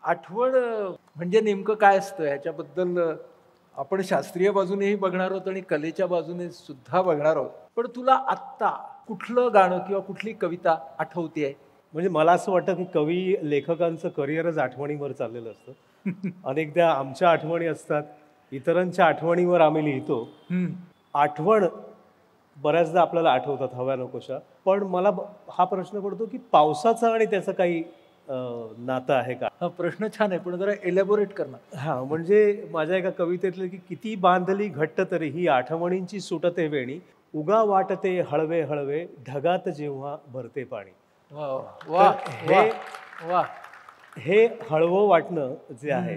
आठवण म्हणजे नेमकं काय असतं ह्याच्याबद्दल आपण शास्त्रीय बाजूनेही बघणार आहोत आणि कलेच्या बाजूने सुद्धा बघणार आहोत. पण तुला आत्ता कुठलं गाणं किंवा कुठली कविता आठवतेय? म्हणजे मला असं वाटतं की कवी लेखकांचं करिअरच आठवणीवर चाललेलं असतं. अनेकदा आमच्या आठवणी असतात, इतरांच्या आठवणीवर आम्ही लिहितो. हं. आठवण बऱ्याचदा आपल्याला आठवतात हव्या नकोशा. पण मला हा प्रश्न पडतो की पावसाचा आणि त्याचं काही नातं आहे का? हा प्रश्न छान आहे, पण जरा एलॅबोरेट कर ना. हां, म्हणजे माझ्या एका कवितेतलं की किती बांधली घट्ट तरी ही आठवणींची सुटते वेणी, उगा वाटते हळवे हळवे ढगात जेव्हा भरते पाणी. वा वा हे वा. हे हळवं वाटणं जे आहे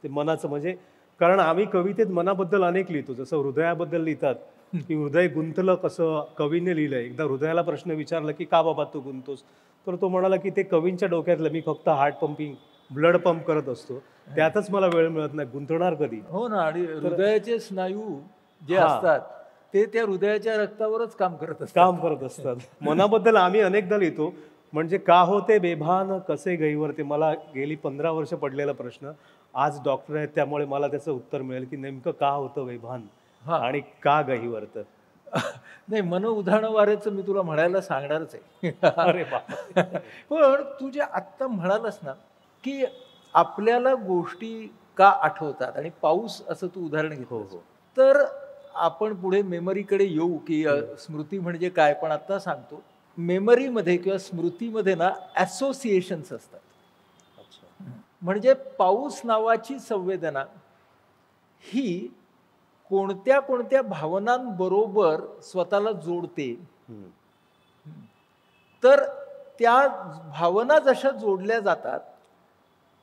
ते मनाचं, म्हणजे कारण आम्ही कवितेत मनाबद्दल अनेक लिहितो. जसं हृदयाबद्दल लिहितात की हृदय गुंतलं कसं कवीने लिहिलंय. एकदा हृदयाला प्रश्न विचारला की का बाबा तू गुंतोस, तर तो म्हणाला की ते कवींच्या डोक्यातलं, मी फक्त हार्ट पंपिंग ब्लड पंप करत असतो, त्यातच मला वेळ मिळत नाही, गुंतणार कधी. हो ना. आणि हृदयाचे स्नायू जे हा. असतात ते त्या हृदयाच्या रक्तावरच काम करत असतात. मनाबद्दल आम्ही अनेकदा लिहितो. म्हणजे का होते बेभान कसे गैरवरते, मला गेली 15 वर्ष पडलेला प्रश्न. आज डॉक्टर आहेत त्यामुळे मला त्याचं उत्तर मिळेल की नेमकं का होतं बेभान हा. आणि का गहिवरतं. नाही, मन उधाण वाऱ्याचं मी तुला म्हणायला सांगणारच आहे. अरे बाप. पण तू जे आत्ता म्हणालस ना की आपल्याला गोष्टी का आठवतात आणि पाऊस असं तू उदाहरण हो घेतलं, हो. तर आपण पुढे मेमरीकडे येऊ की स्मृती म्हणजे काय. पण आता सांगतो, मेमरीमध्ये किंवा स्मृतीमध्ये ना असोसिएशन्स असतात. अच्छा. म्हणजे पाऊस नावाची संवेदना ही कोणत्या कोणत्या भावनांबरोबर स्वतःला जोडते. हम्म. तर त्या भावना जशा जोडल्या जातात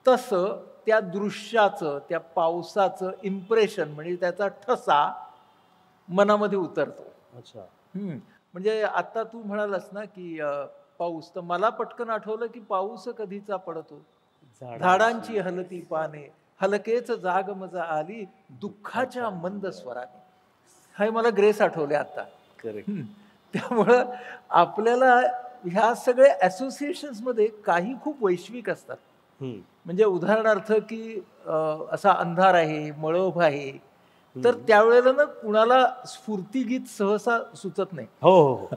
तसं त्या दृश्याचं, त्या पावसाचं इम्प्रेशन म्हणजे त्याचा ठसा मनामध्ये उतरतो. अच्छा. म्हणजे आता तू म्हणालास ना की पाऊस, तर मला पटकन आठवलं की पाऊस कधीचा पडतो, झाडांची हलती पाने, हलकेच जाग मजा आली दुःखाच्या मंद स्वराने. हे मला ग्रेस आठवले आता. त्यामुळं आपल्याला ह्या सगळ्या असोसिएशन्स मध्ये काही खूप वैश्विक असतात. म्हणजे उदाहरणार्थ की असा अंधार आहे, मळभ आहे, तर त्यावेळेला ना कुणाला स्फूर्तिगीत सहसा सुचत नाही. हो हो.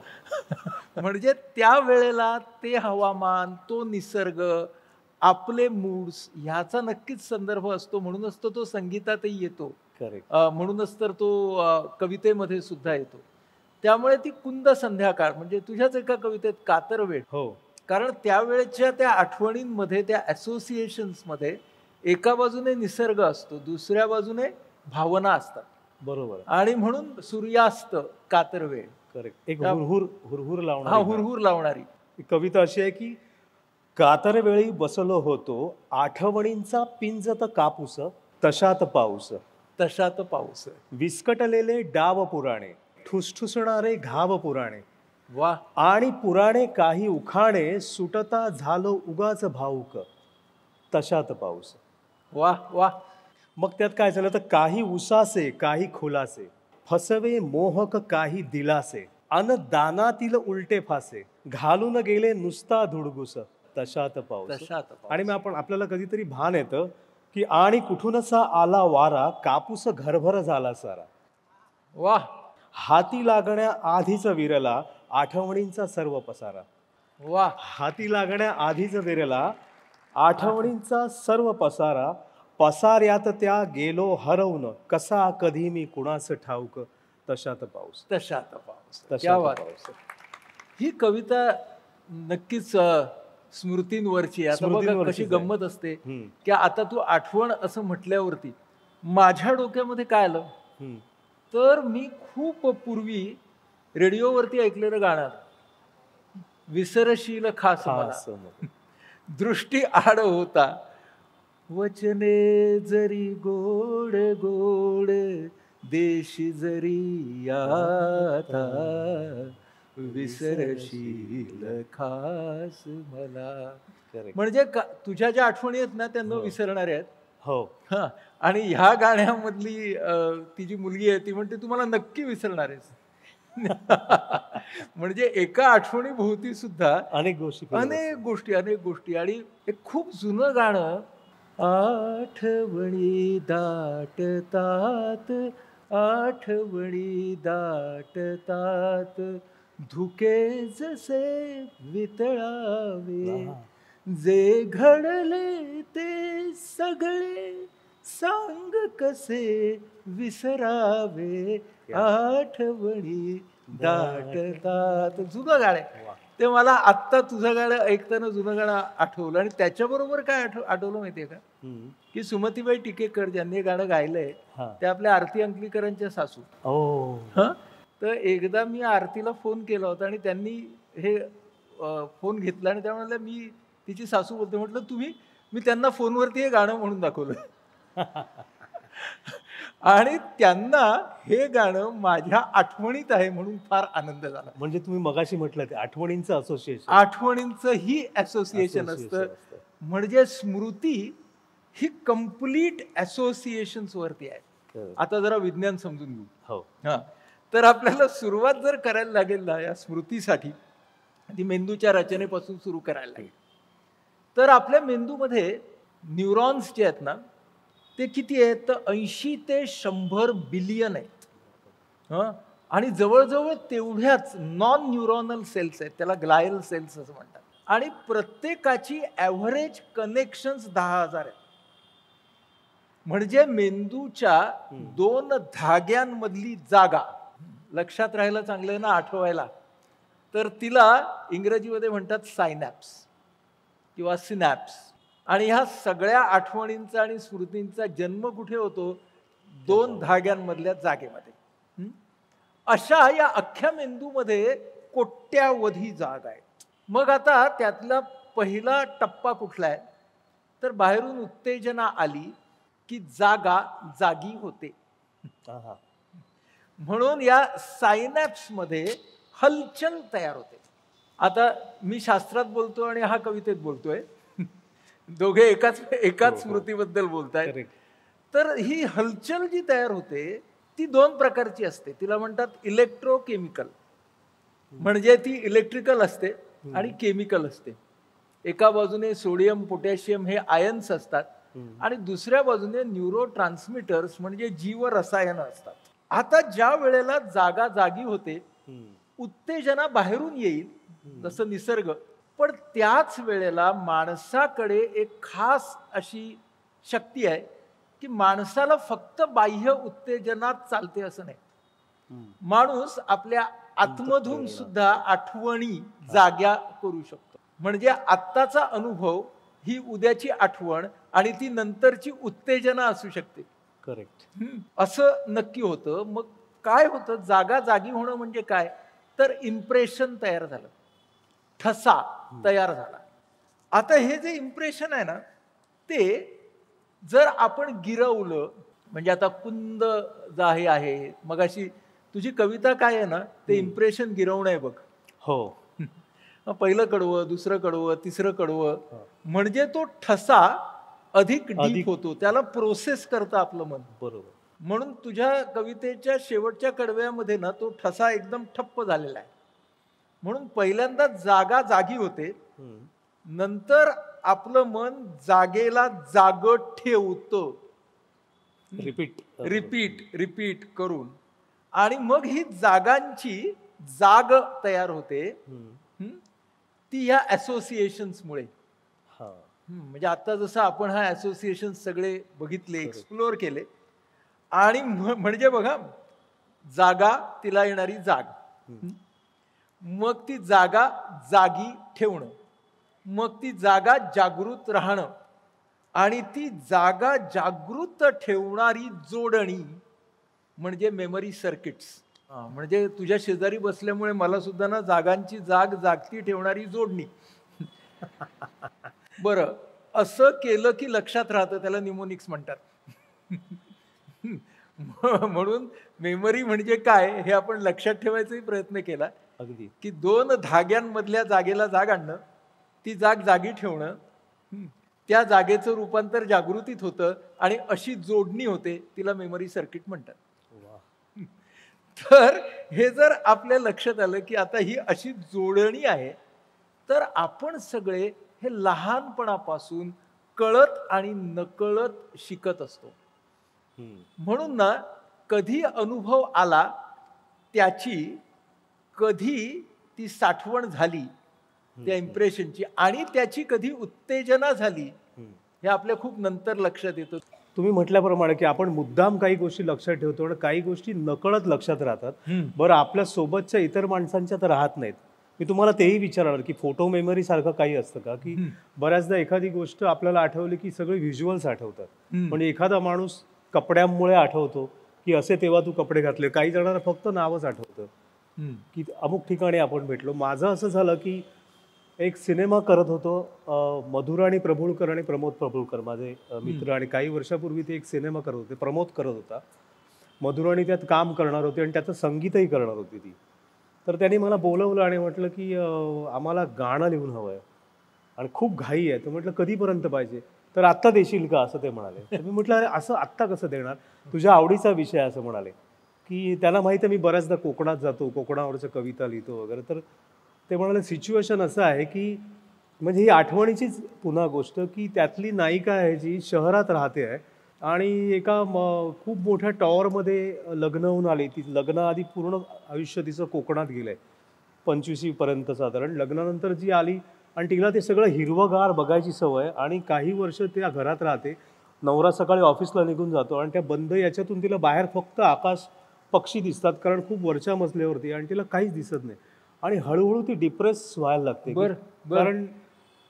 म्हणजे त्या वेळेला ते हवामान, तो निसर्ग, आपले मूड्स ह्याचा नक्कीच संदर्भ असतो. म्हणूनच तो संगीतातही येतो. म्हणूनच तर तो कवितेमध्ये सुद्धा येतो. त्यामुळे ती कुंद संध्याकाळ म्हणजे तुझ्याच एका कवितेत कातर वेळ. हो. कारण त्यावेळेच्या त्या आठवणींमध्ये, त्या असोसिएशन्स मध्ये एका बाजूने निसर्ग असतो, दुसऱ्या बाजूने भावना असतात. बरोबर. आणि म्हणून सूर्यास्त कातर वेळ. करेक्ट. एक हुरहुर हा, हुरहुर लावणारी कविता अशी आहे की कातर वेळी बसलो होतो, आठवणींचा पिंजत कापूस, तशात पाऊस. तशात पाऊस. विस्कटलेले डाव पुराणे, ठुसठुसणारे घाव पुराणे, वा. आणि पुराणे काही उखाणे, सुटता झालो उगाच भाऊक, तशात पाऊस. वा वा. मग त्यात काय झालं तर काही उसासे काही खुलासे, फसवे मोहक काही दिलासे, अन दानातील उलटे फासे, घालून गेले नुसता धुडगुस, तशात पाऊस. आणि मग आपल्याला कधीतरी भान येतं की आणि कुठूनसा आला वारा, कापूस घरभर झाला सारा. वा. हाती लागण्या आधीच विरला, आठवणींचा सर्व पसारा. वा. हाती लागण्या आधीच विरला, आठवणींचा सर्व पसारा, पसाऱ्यात त्या गेलो हरवून, कसा कधी मी कुणास ठाऊक, तशात पाऊस. तशात पाऊस. तशात पाऊस. ही कविता नक्कीच स्मृतींवरची. आता बघा कशी गंमत असते की आता तू आठवण असं म्हटल्यावरती माझ्या डोक्यामध्ये काय आलं, तर मी खूप पूर्वी रेडिओवरती ऐकलेलं गाणं, विसरशील खास मला, दृष्टी आड होता, वचने जरी गोड गोड, देशी जरी आता, विसरशील खास मला. म्हणजे तुझ्या ज्या आठवणी आहेत ना त्या न विसरणाऱ्या आहेत. हो. हा. आणि ह्या गाण्यामधली ती जी मुलगी आहे ती म्हणते तू मला नक्की विसरणार आहेस. म्हणजे एका आठवणीभोवती सुद्धा अनेक गोष्टी. आणि एक खूप जुनं गाणं आठवणी दाटतात, आठवणी दाटतात, धुके जसे वितळावे, आहा. जे घडले ते सगळे सांग कसे विसरावे, आठवणी दाटतात. जुनं गाणं आहे. वा. ते मला आत्ता तुझं गाणं ऐकताना जुनं गाणं आठवलं. आणि त्याच्याबरोबर काय आठवलं माहितीये का, हम्म. की सुमतीबाई टिकेकर ज्यांनी हे गाणं गायलंय हा. त्या आपल्या आरती अंकलीकरांच्या सासू. ओ. हं तर एकदा मी आरतीला फोन केला होता आणि त्यांनी हे फोन घेतला आणि त्या म्हणाल्या, मी तिची सासू बोलते. म्हटलं तुम्ही? मी त्यांना फोनवरती हे गाणं म्हणून दाखवलं. आणि त्यांना हे गाणं माझ्या आठवणीत आहे म्हणून फार आनंद झाला. म्हणजे तुम्ही मगाशी म्हटलं ते आठवणींचं असोसिएशन. आठवणींचं ही असोसिएशन असतं. म्हणजे स्मृती ही कम्प्लीट असोसिएशन्स वरती आहे. आता जरा विज्ञान समजून घेऊ. हो. हा तर आपल्याला सुरुवात जर करायला लागेल ना या स्मृतीसाठी, ती मेंदूच्या रचनेपासून सुरू करायला लागेल. तर आपल्या मेंदूमध्ये न्यूरॉन्स जे आहेत ना ते किती आहेत, तर 80 ते 100 बिलियन आहेत. हं आणि जवळजवळ तेवढ्याच नॉन न्यूरॉनल सेल्स आहेत, त्याला ग्लायल सेल्स असं म्हणतात. आणि प्रत्येकाची ॲव्हरेज कनेक्शन्स 10,000 आहेत. म्हणजे मेंदूच्या 2 धाग्यांमधली जागा, लक्षात राहायला चांगलं आहे ना आठवायला, तर तिला इंग्रजीमध्ये म्हणतात सायनॅप्स किंवा सिनॅप्स. आणि ह्या सगळ्या आठवणींचा आणि स्मृतींचा जन्म कुठे होतो, 2 धाग्यांमधल्या जागेमध्ये. अशा या अख्ख्या मेंदूमध्ये कोट्यावधी जागा आहेत. मग आता त्यातला पहिला टप्पा कुठला आहे, तर बाहेरून उत्तेजना आली की जागा जागी होते. म्हणून या सायनॅप्स मध्ये हलचल तयार होते. आता मी शास्त्रात बोलतो आणि हा कवितेत बोलतोय, दोघे एकाच स्मृतीबद्दल बोलतायत. तर ही हलचल जी तयार होते ती 2 प्रकारची असते. तिला म्हणतात इलेक्ट्रोकेमिकल, म्हणजे ती इलेक्ट्रिकल असते आणि केमिकल असते. एका बाजूने सोडियम पोटॅशियम हे आयन्स असतात आणि दुसऱ्या बाजूने न्यूरो ट्रान्समिटर्स म्हणजे जीवरसायन असतात. आता ज्या वेळेला जागा जागी होते, उत्तेजना बाहेरून येईल जसं निसर्ग, पण त्याच वेळेला माणसाकडे एक खास अशी शक्ती आहे की माणसाला फक्त बाह्य उत्तेजनात चालते असं नाही. माणूस आपल्या आतमधून सुद्धा आठवणी जाग्या करू शकतो. म्हणजे आत्ताचा अनुभव ही उद्याची आठवण आणि ती नंतरची उत्तेजना असू शकते. करेक्ट. असं नक्की होतं. मग काय होतं, जागा जागी होणं म्हणजे काय, तर इम्प्रेशन तयार झालं, ठसा तयार झाला. आता हे जे इम्प्रेशन आहे ना ते जर आपण गिरवलं, म्हणजे आता कुंद जाहे आहे, मगाशी तुझी कविता काय आहे ना, ते इम्प्रेशन गिरवणं आहे बघ. हो. पहिलं कडवं, दुसरं कडवं, तिसरं कडवं, म्हणजे तो ठसा अधिक डीप होतो, त्याला प्रोसेस करतं आपलं मन. बरोबर. म्हणून तुझ्या कवितेच्या शेवटच्या कडव्यामध्ये ना तो ठसा एकदम ठप्प झालेला आहे. म्हणून पहिल्यांदा जागा जागी होते, नंतर आपलं मन जागेला जाग ठेवतं, रिपीट करून, आणि मग ही जागांची जाग तयार होते. ती या असोसिएशन्समुळे. म्हणजे आता जसं आपण हा असोसिएशन सगळे बघितले, एक्सप्लोअर केले, आणि म्हणजे बघा, जागा, तिला येणारी जाग, मग ती जागा जागी ठेवणं, मग ती जागा जागृत राहणं, आणि ती जागा जागृत ठेवणारी जोडणी म्हणजे मेमरी सर्किट्स. म्हणजे तुझ्या शेजारी बसल्यामुळे मला सुद्धा ना जागांची जाग जागती ठेवणारी जोडणी. बरं, असं केलं की लक्षात राहतं, त्याला निमोनिक्स म्हणतात. म्हणून मेमरी म्हणजे काय हे आपण लक्षात ठेवायचाही प्रयत्न केला. अगदी. की 2 धाग्यांमधल्या जागेला जाग आणणं, ती जाग जागी ठेवणं, त्या जागेचं रूपांतर जागृतीत होतं आणि अशी जोडणी होते, तिला मेमरी सर्किट म्हणतात. तर हे जर आपल्या लक्षात आलं की आता ही अशी जोडणी आहे, तर आपण सगळे हे लहानपणापासून कळत आणि नकळत शिकत असतो. म्हणून ना कधी अनुभव आला त्याची, कधी ती साठवण झाली त्या इम्प्रेशनची आणि त्याची कधी उत्तेजना झाली, हे आपल्या खूप नंतर लक्षात येतं. तुम्ही म्हटल्याप्रमाणे की आपण मुद्दाम काही गोष्टी लक्षात ठेवतो आणि काही गोष्टी नकळत लक्षात राहतात. बरं, आपल्या सोबतच्या इतर माणसांच्या तर राहत नाहीत. मी तुम्हाला तेही विचारणार की फोटो मेमरी सारखं काही असतं का, की बऱ्याचदा एखादी गोष्ट आपल्याला आठवली की सगळे व्हिज्युअल्स आठवतात. म्हणजे एखादा माणूस कपड्यांमुळे आठवतो की असे तेव्हा तू कपडे घातले, काही जणांना फक्त नावच आठवतं की अमुक ठिकाणी आपण भेटलो. माझं असं झालं की एक सिनेमा करत होतो, मधुराणी प्रभुळकर आणि प्रमोद प्रभुळकर माझे मित्र, आणि काही वर्षापूर्वी ते एक सिनेमा करत होते. प्रमोद करत होता, मधुराणी त्यात काम करणार होती आणि त्याचं संगीतही करणार होती ती. तर त्यांनी मला बोलवलं आणि म्हटलं की आम्हाला गाणं लिहून हवं आहे आणि खूप घाई आहे. तर म्हटलं कधीपर्यंत पाहिजे, तर आत्ता देशील का असं ते म्हणाले. तर मी म्हटलं अरे असं आत्ता कसं देणार, तुझ्या आवडीचा विषय असं म्हणाले. की त्यांना माहिती आहे मी बऱ्याचदा कोकणात जातो, कोकणावरच्या कविता लिहितो वगैरे. तर ते म्हणाले सिच्युएशन असं आहे की म्हणजे ही आठवणीचीच पुन्हा गोष्ट की त्यातली नायिका आहे जी शहरात राहते आहे आणि एका खूप मोठ्या टॉवरमध्ये लग्न होऊन आली. ती लग्नाआधी पूर्ण आयुष्य तिचं कोकणात गेलंय, 25वी पर्यंत साधारण. लग्नानंतर जी आली आणि तिला ते सगळं हिरवगार बघायची सवय आणि काही वर्ष त्या घरात राहते. नवरा सकाळी ऑफिसला निघून जातो आणि त्या बंद याच्यातून तिला बाहेर फक्त आकाश, पक्षी दिसतात कारण खूप वरच्या मजल्यावरती, आणि तिला काहीच दिसत नाही. आणि हळूहळू ती डिप्रेस व्हायला लागते कारण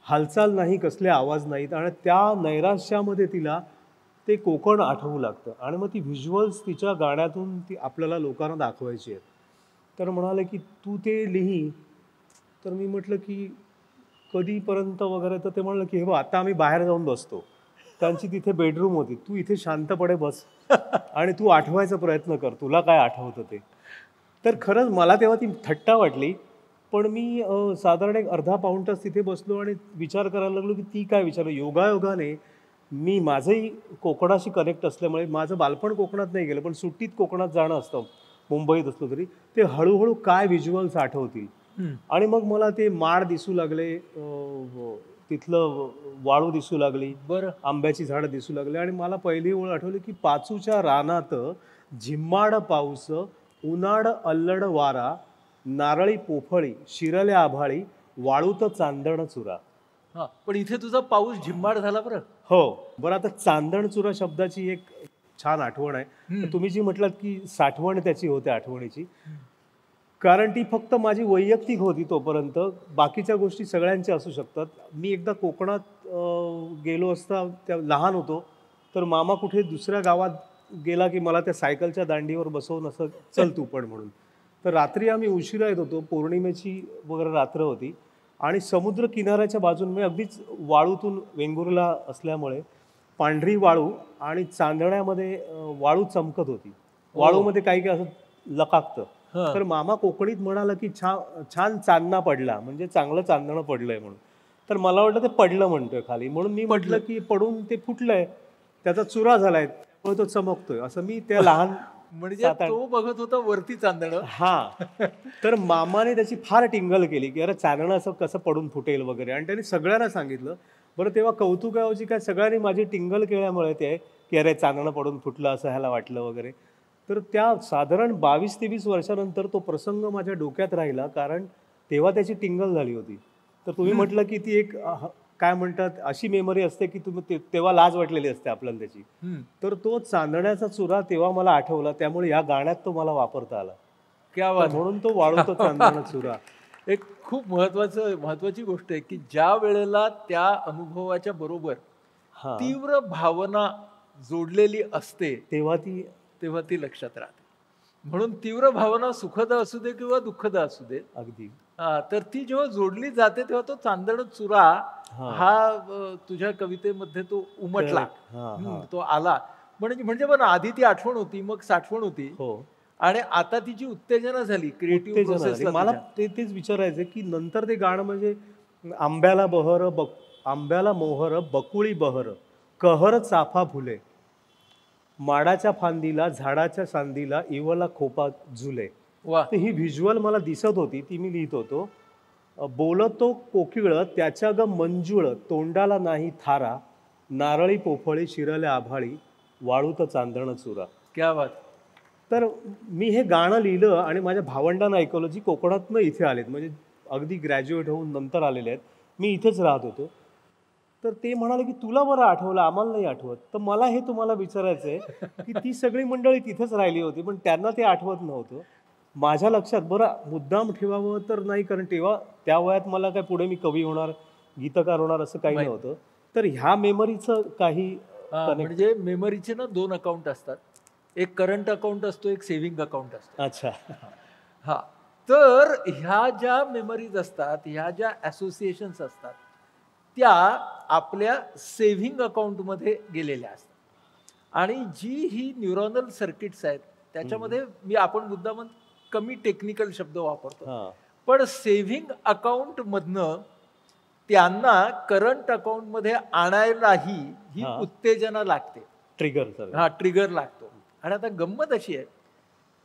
हालचाल नाही, कसले आवाज नाहीत, आणि त्या नैराश्यामध्ये तिला ते कोकण आठवू लागतं आणि मग ती व्हिज्युअल्स तिच्या गाण्यातून ती आपल्याला लोकांना दाखवायची आहेत. तर म्हणाले की तू ते लिही. तर मी म्हटलं की कधीपर्यंत वगैरे. तर ते म्हणाले की हे बघ आता आम्ही बाहेर जाऊन बसतो. त्यांची तिथे बेडरूम होती, तू इथे शांतपणे बस आणि तू आठवायचा प्रयत्न कर, तुला काय आठवतं ते. तर खरंच मला तेव्हा ती थट्टा वाटली. पण मी साधारण एक अर्धा पाऊण तास तिथे बसलो आणि विचार करायला लागलो की ती काय विचार. योगायोगाने मी माझंही कोकणाशी कनेक्ट असल्यामुळे माझं बालपण कोकणात नाही गेलं, पण सुट्टीत कोकणात जाणं असतं मुंबईत असलो तरी. ते हळूहळू काय व्हिज्युअल्स आठवतील आणि मग मला ते माड दिसू लागले, तिथलं वाळू दिसू लागली, बरं, आंब्याची झाडं दिसू लागली. आणि मला पहिली ओळ आठवली की पाचूच्या रानात झिम्माड पाऊस, उन्हाड अल्लड वारा, नारळी पोफळी, शिरल्या आभाळी, वाळूत चांदण चुरा. हा, पण इथे तुझा पाऊस झिम्माड झाला बरं. हो बरं, आता चांदण चुरा शब्दाची एक छान आठवण आहे. तुम्ही जी म्हटलात की साठवण त्याची होते आठवणीची, कारण ती फक्त माझी वैयक्तिक होती तोपर्यंत. बाकीच्या गोष्टी सगळ्यांच्या असू शकतात. मी एकदा कोकणात गेलो असता, त्या लहान होतो, तर मामा कुठे दुसऱ्या गावात गेला की मला त्या सायकलच्या दांडीवर बसवून असं चल तू पण म्हणून. तर रात्री आम्ही उशिरा येत होतो, पौर्णिमेची वगैरे रात्र होती आणि समुद्र किनाऱ्याच्या बाजून मी अगदीच वाळूतून वेंगुर्ला असल्यामुळे पांढरी वाळू आणि चांदण्यामध्ये वाळू चमकत होती. वाळूमध्ये काही काही असं लकाकतं. तर मामा कोकणीत म्हणाला की छान चांदणा पडला, म्हणजे चांगलं चांदणं पडलंय म्हणून. तर मला वाटलं ते पडलं म्हणतोय खाली, म्हणून मी म्हटलं की पडून ते फुटलंय, त्याचा चुरा झालाय, त्यामुळे तो चमकतोय, असं मी त्या लहान म्हणजे तो बघत होता वरती चांदणं. हा. तर मामाने त्याची फार टिंगल केली की अरे चांदणं असं कसं पडून फुटेल वगैरे, आणि त्यांनी सगळ्यांना सांगितलं. बरं, तेव्हा कौतुकावजी काय सगळ्यांनी माझी टिंगल केल्यामुळे ते की अरे चांदणं पडून फुटलं असं ह्याला वाटलं वगैरे. तर त्या साधारण 22-23 वर्षानंतर तो प्रसंग माझ्या डोक्यात राहिला, कारण तेव्हा त्याची टिंगल झाली होती. तर तुम्ही म्हटलं की ती एक काय म्हणतात अशी मेमरी असते की तुम्ही तेव्हा लाज वाटलेली असते आपल्याला त्याची. तर तो चांदण्याचा चुरा तेव्हा मला आठवला, त्यामुळे या गाण्यात तो मला वापरता आला. क्या बात. म्हणून तो वाळूतो चांदणा चुरा. एक खूप महत्वाची गोष्ट आहे की ज्या वेळेला त्या अनुभवाच्या बरोबर तीव्र भावना जोडलेली असते तेव्हा ती लक्षात राहते. म्हणून तीव्र भावना सुखद असू दे किंवा दुःखद असू दे, अगदी तर ती जेव्हा जोडली जाते तेव्हा तो चांदण चुरा हा तुझ्या कवितेमध्ये तो उमटला, तो आला. म्हणजे पण आधी ती आठवण होती, मग साठवण होती, आणि आता तिची उत्तेजना झाली क्रिएटिव्ह प्रोसेसला. मला तेच विचारायचं की नंतर ते गाणं म्हणजे आंब्याला मोहर बकुळी बहर, कहर चाफा फुले, माडाच्या फांदीला झाडाच्या सांदीला इवला खोपा झुले. तर ही व्हिज्युअल मला दिसत होती, ती मी लिहित होतो. बोलतो कोकिळ त्याच्या ग मंजुळ, तोंडाला नाही थारा, नारळी पोफळी शिरले आभाळी वाळूत चांदण चुरा. क्या बात. तर मी हे गाणं लिहिलं आणि माझ्या भावंडांना ऐकवलं, जी कोकणातनं इथे आलेत, म्हणजे अगदी ग्रॅज्युएट होऊन नंतर आलेले आहेत. मी इथेच राहत होतो. तर ते म्हणाले की तुला बरं आठवलं, आम्हाला नाही आठवत. तर मला हे तुम्हाला विचारायचं आहे की ती सगळी मंडळी तिथेच राहिली होती, पण त्यांना ते आठवत नव्हतं. माझ्या लक्षात बरं मुद्दाम ठेवावं तर नाही, कारण तेव्हा त्या वयात मला काय पुढे मी कवी होणार, गीतकार होणार असं काही माहित. नव्हतं. तर ह्या मेमरीचं काही connect- म्हणजे मेमरीचे ना 2 अकाउंट असतात. एक करंट अकाउंट असतो, एक सेव्हिंग अकाउंट असतो. अच्छा. हा. तर ह्या ज्या मेमरीज असतात, ह्या ज्या असोसिएशन्स असतात, त्या आपल्या सेव्हिंग अकाउंटमध्ये गेलेल्या असतात. आणि जी ही न्यूरॉनल सर्किट्स आहेत, त्याच्यामध्ये आपण मुद्दामून कमी टेक्निकल शब्द वापरतो. हा. पण सेव्हिंग अकाउंट मधनं त्यांना करंट अकाउंट मध्ये आणायलाही ही हा. उत्तेजना लागते. Trigger sir. हा, ट्रिगर लागतो. आणि आता गंमत अशी आहे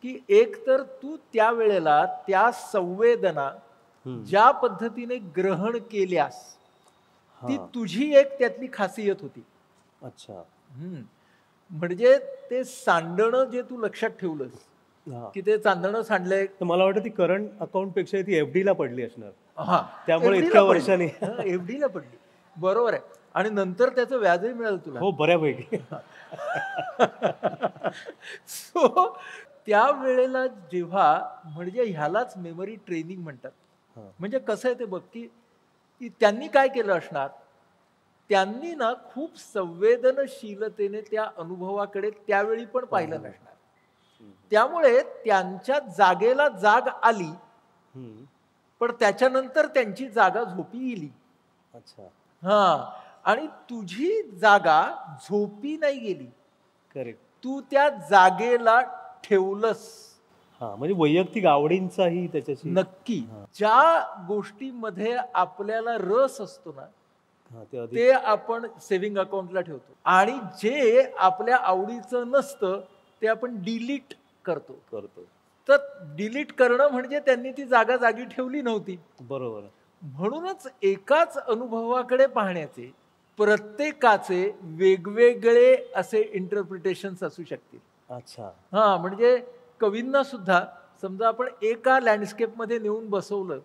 की एक तर तू त्यावेळेला त्या संवेदना ज्या पद्धतीने ग्रहण केल्यास ती तुझी एक त्यातली खासियत होती. अच्छा. म्हणजे ते सांडणं जे तू लक्षात ठेवलंस की ते चांदणं सांडलंय. तर मला वाटतं ती करंट अकाउंट पेक्षा ती FD ला पडली असणार. हा, त्यामुळे FD ला इतक्या पडली. वर्षांनी. FD ला पडली, बरोबर आहे. आणि नंतर त्याचं व्याजही मिळालं तुला. हो, बऱ्यापैकी. सो त्या वेळेला जेव्हा, म्हणजे ह्यालाच मेमरी ट्रेनिंग म्हणतात. म्हणजे कसं आहे ते बघ की की त्यांनी काय केलं असणार, त्यांनी ना खूप संवेदनशीलतेने त्या अनुभवाकडे त्यावेळी पण पाहिलं नसणार. त्यामुळे त्यांच्या जागेला जाग आली, पण त्याच्यानंतर त्यांची जागा झोपी गेली. अच्छा. हा. आणि तुझी जागा झोपी नाही गेली. करेक्ट. तू त्या जागेला ठेवलंस. हा, म्हणजे वैयक्तिक आवडींचाही त्याच्याशी. नक्की. ज्या गोष्टीमध्ये आपल्याला रस असतो ना, ते ते आपण सेव्हिंग अकाउंटला ठेवतो. आणि जे आपल्या आवडीचं नसतं ते आपण डिलीट करतो. तर डिलीट करणं म्हणजे त्यांनी ती जागा जागी ठेवली नव्हती. बरोबर. म्हणूनच एकाच अनुभवाकडे पाहण्याचे प्रत्येकाचे वेगवेगळे असे इंटरप्रिटेशन्स असू शकतील. अच्छा. हा, म्हणजे कवींना सुद्धा समजा आपण एका लँडस्केपमध्ये नेऊन बसवलं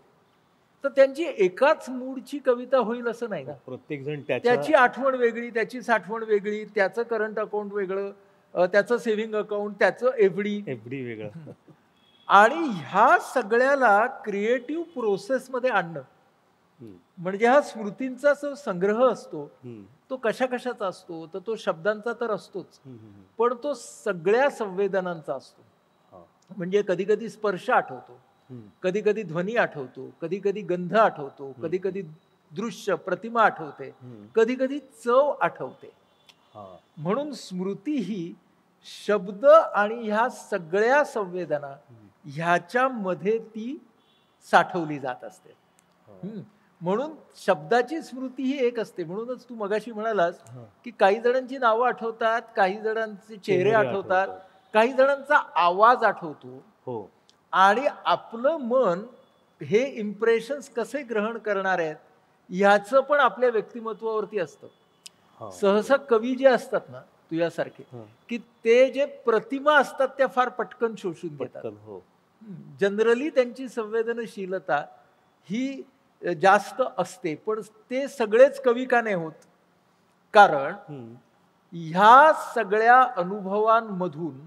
तर त्यांची एकाच मूडची कविता होईल असं नाही ना. प्रत्येक जण त्याची आठवण वेगळी, त्याची साठवण वेगळी, त्याचं करंट अकाउंट वेगळं, त्याचं सेव्हिंग अकाउंट, त्याचं FD वेगळं. आणि ह्या सगळ्याला क्रिएटिव्ह प्रोसेसमध्ये आणणं म्हणजे हा स्मृतींचा जो संग्रह असतो तो कशा कशाचा असतो, तर तो शब्दांचा तर असतोच, पण तो सगळ्या संवेदनांचा असतो. म्हणजे कधी कधी स्पर्श आठवतो, कधी कधी ध्वनी आठवतो, कधी कधी गंध आठवतो, कधी कधी दृश्य प्रतिमा आठवते, कधी कधी चव आठवते. म्हणून स्मृती ही शब्द आणि ह्या सगळ्या संवेदना ह्याच्यामध्ये ती साठवली जात असते. म्हणून शब्दाची स्मृती ही एक असते. म्हणूनच तू मगाशी म्हणालास की काही जणांची नावं आठवतात, काही जणांचे चेहरे आठवतात, काही जणांचा आवाज आठवतो. आणि आपलं मन हे इम्प्रेशन्स कसे ग्रहण करणार आहेत ह्याचं पण आपल्या व्यक्तिमत्वावरती असतं. सहसा कवी जे असतात ना तुझ्यासारखे, की ते जे प्रतिमा असतात त्या फार पटकन शोषून घेतात. जनरली त्यांची संवेदनशीलता ही जास्त असते, पण ते सगळेच कवी का नाही होत, कारण ह्या सगळ्या अनुभवांमधून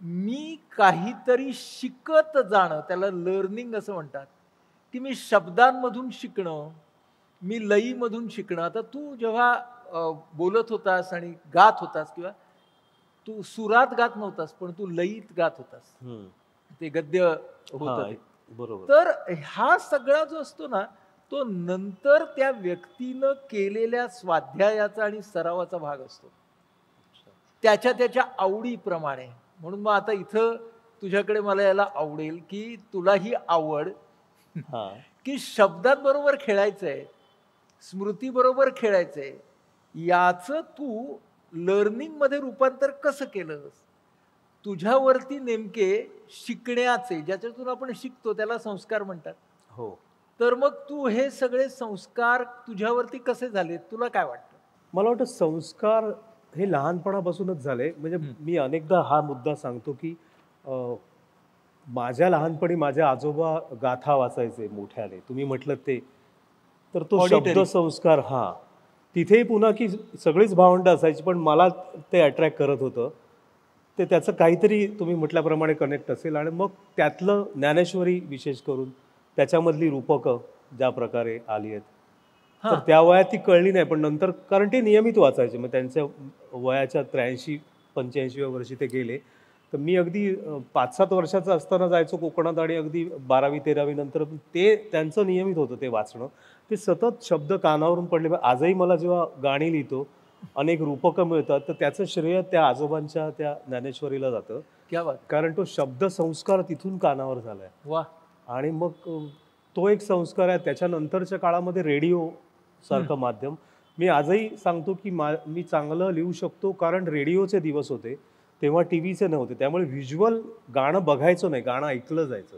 मी काहीतरी शिकत जाणं, त्याला लर्निंग असं म्हणतात, की मी शब्दांमधून शिकणं, मी लयीमधून शिकणं. आता तू जेव्हा बोलत होतास आणि गात होतास, किंवा तू सुरात गात नव्हतास पण तू लयीत गात होतास, ते गद्य होतं. बरोबर. तर हा सगळा जो असतो ना तो नंतर त्या व्यक्तीनं केलेल्या स्वाध्यायाचा आणि सरावाचा भाग असतो, त्याच्या त्याच्या आवडीप्रमाणे. म्हणून मग आता इथं तुझ्याकडे मला यायला आवडेल की तुला ही आवड की शब्दात बरोबर खेळायचंय, स्मृती बरोबर खेळायचंय, याचं तू लर्निंग मध्ये रूपांतर कसं केलंस. तुझ्यावरती नेमके शिकण्याचे, ज्याच्यातून आपण शिकतो त्याला संस्कार म्हणतात. तर मग तू हे सगळे संस्कार तुझ्यावरती कसे झाले तुला काय वाटतं? मला वाटतं संस्कार हे लहानपणापासूनच झाले. म्हणजे मी अनेकदा हा मुद्दा सांगतो की अ, माझ्या लहानपणी माझे आजोबा गाथा वाचायचे मोठ्याने. तुम्ही म्हटलं ते. तर तो ऑडिटरी. शब्दसंस्कार हां. तिथेही पुन्हा की सगळीच भावंडं असायची, पण मला ते अट्रॅक्ट करत होतं. ते त्याचं काहीतरी तुम्ही म्हटल्याप्रमाणे कनेक्ट असेल आणि मग त्यातलं ज्ञानेश्वरी विशेष करून त्याच्यामधली रूपकं ज्या प्रकारे आली आहेत. हा. तर त्या वयात ती कळली नाही, पण नंतर कारण ते नियमित वाचायचे. मग त्यांच्या वयाच्या 83-85व्या वर्षी ते गेले. तर मी अगदी 5-7 वर्षाचा असताना जायचो कोकणात आणि अगदी 12वी-13वी नंतर ते त्यांचं नियमित होतं ते वाचणं. ते सतत शब्द कानावरून पडले. आजही मला जेव्हा गाणी लिहितो, अनेक रूपकं मिळतात, तर त्याचं श्रेय त्या आजोबांच्या त्या ज्ञानेश्वरीला जातं. क्या बात. कारण तो शब्दसंस्कार तिथून कानावर झालाय. वा. आणि मग तो एक संस्कार आहे. त्याच्यानंतरच्या काळामध्ये रेडिओ सारखं माध्यम. मी आजही सांगतो की मी चांगलं लिहू शकतो कारण रेडिओचे दिवस होते. तेव्हा टीव्हीचे नव्हते. त्यामुळे व्हिज्युअल गाणं बघायचं नाही, गाणं ऐकलं जायचं.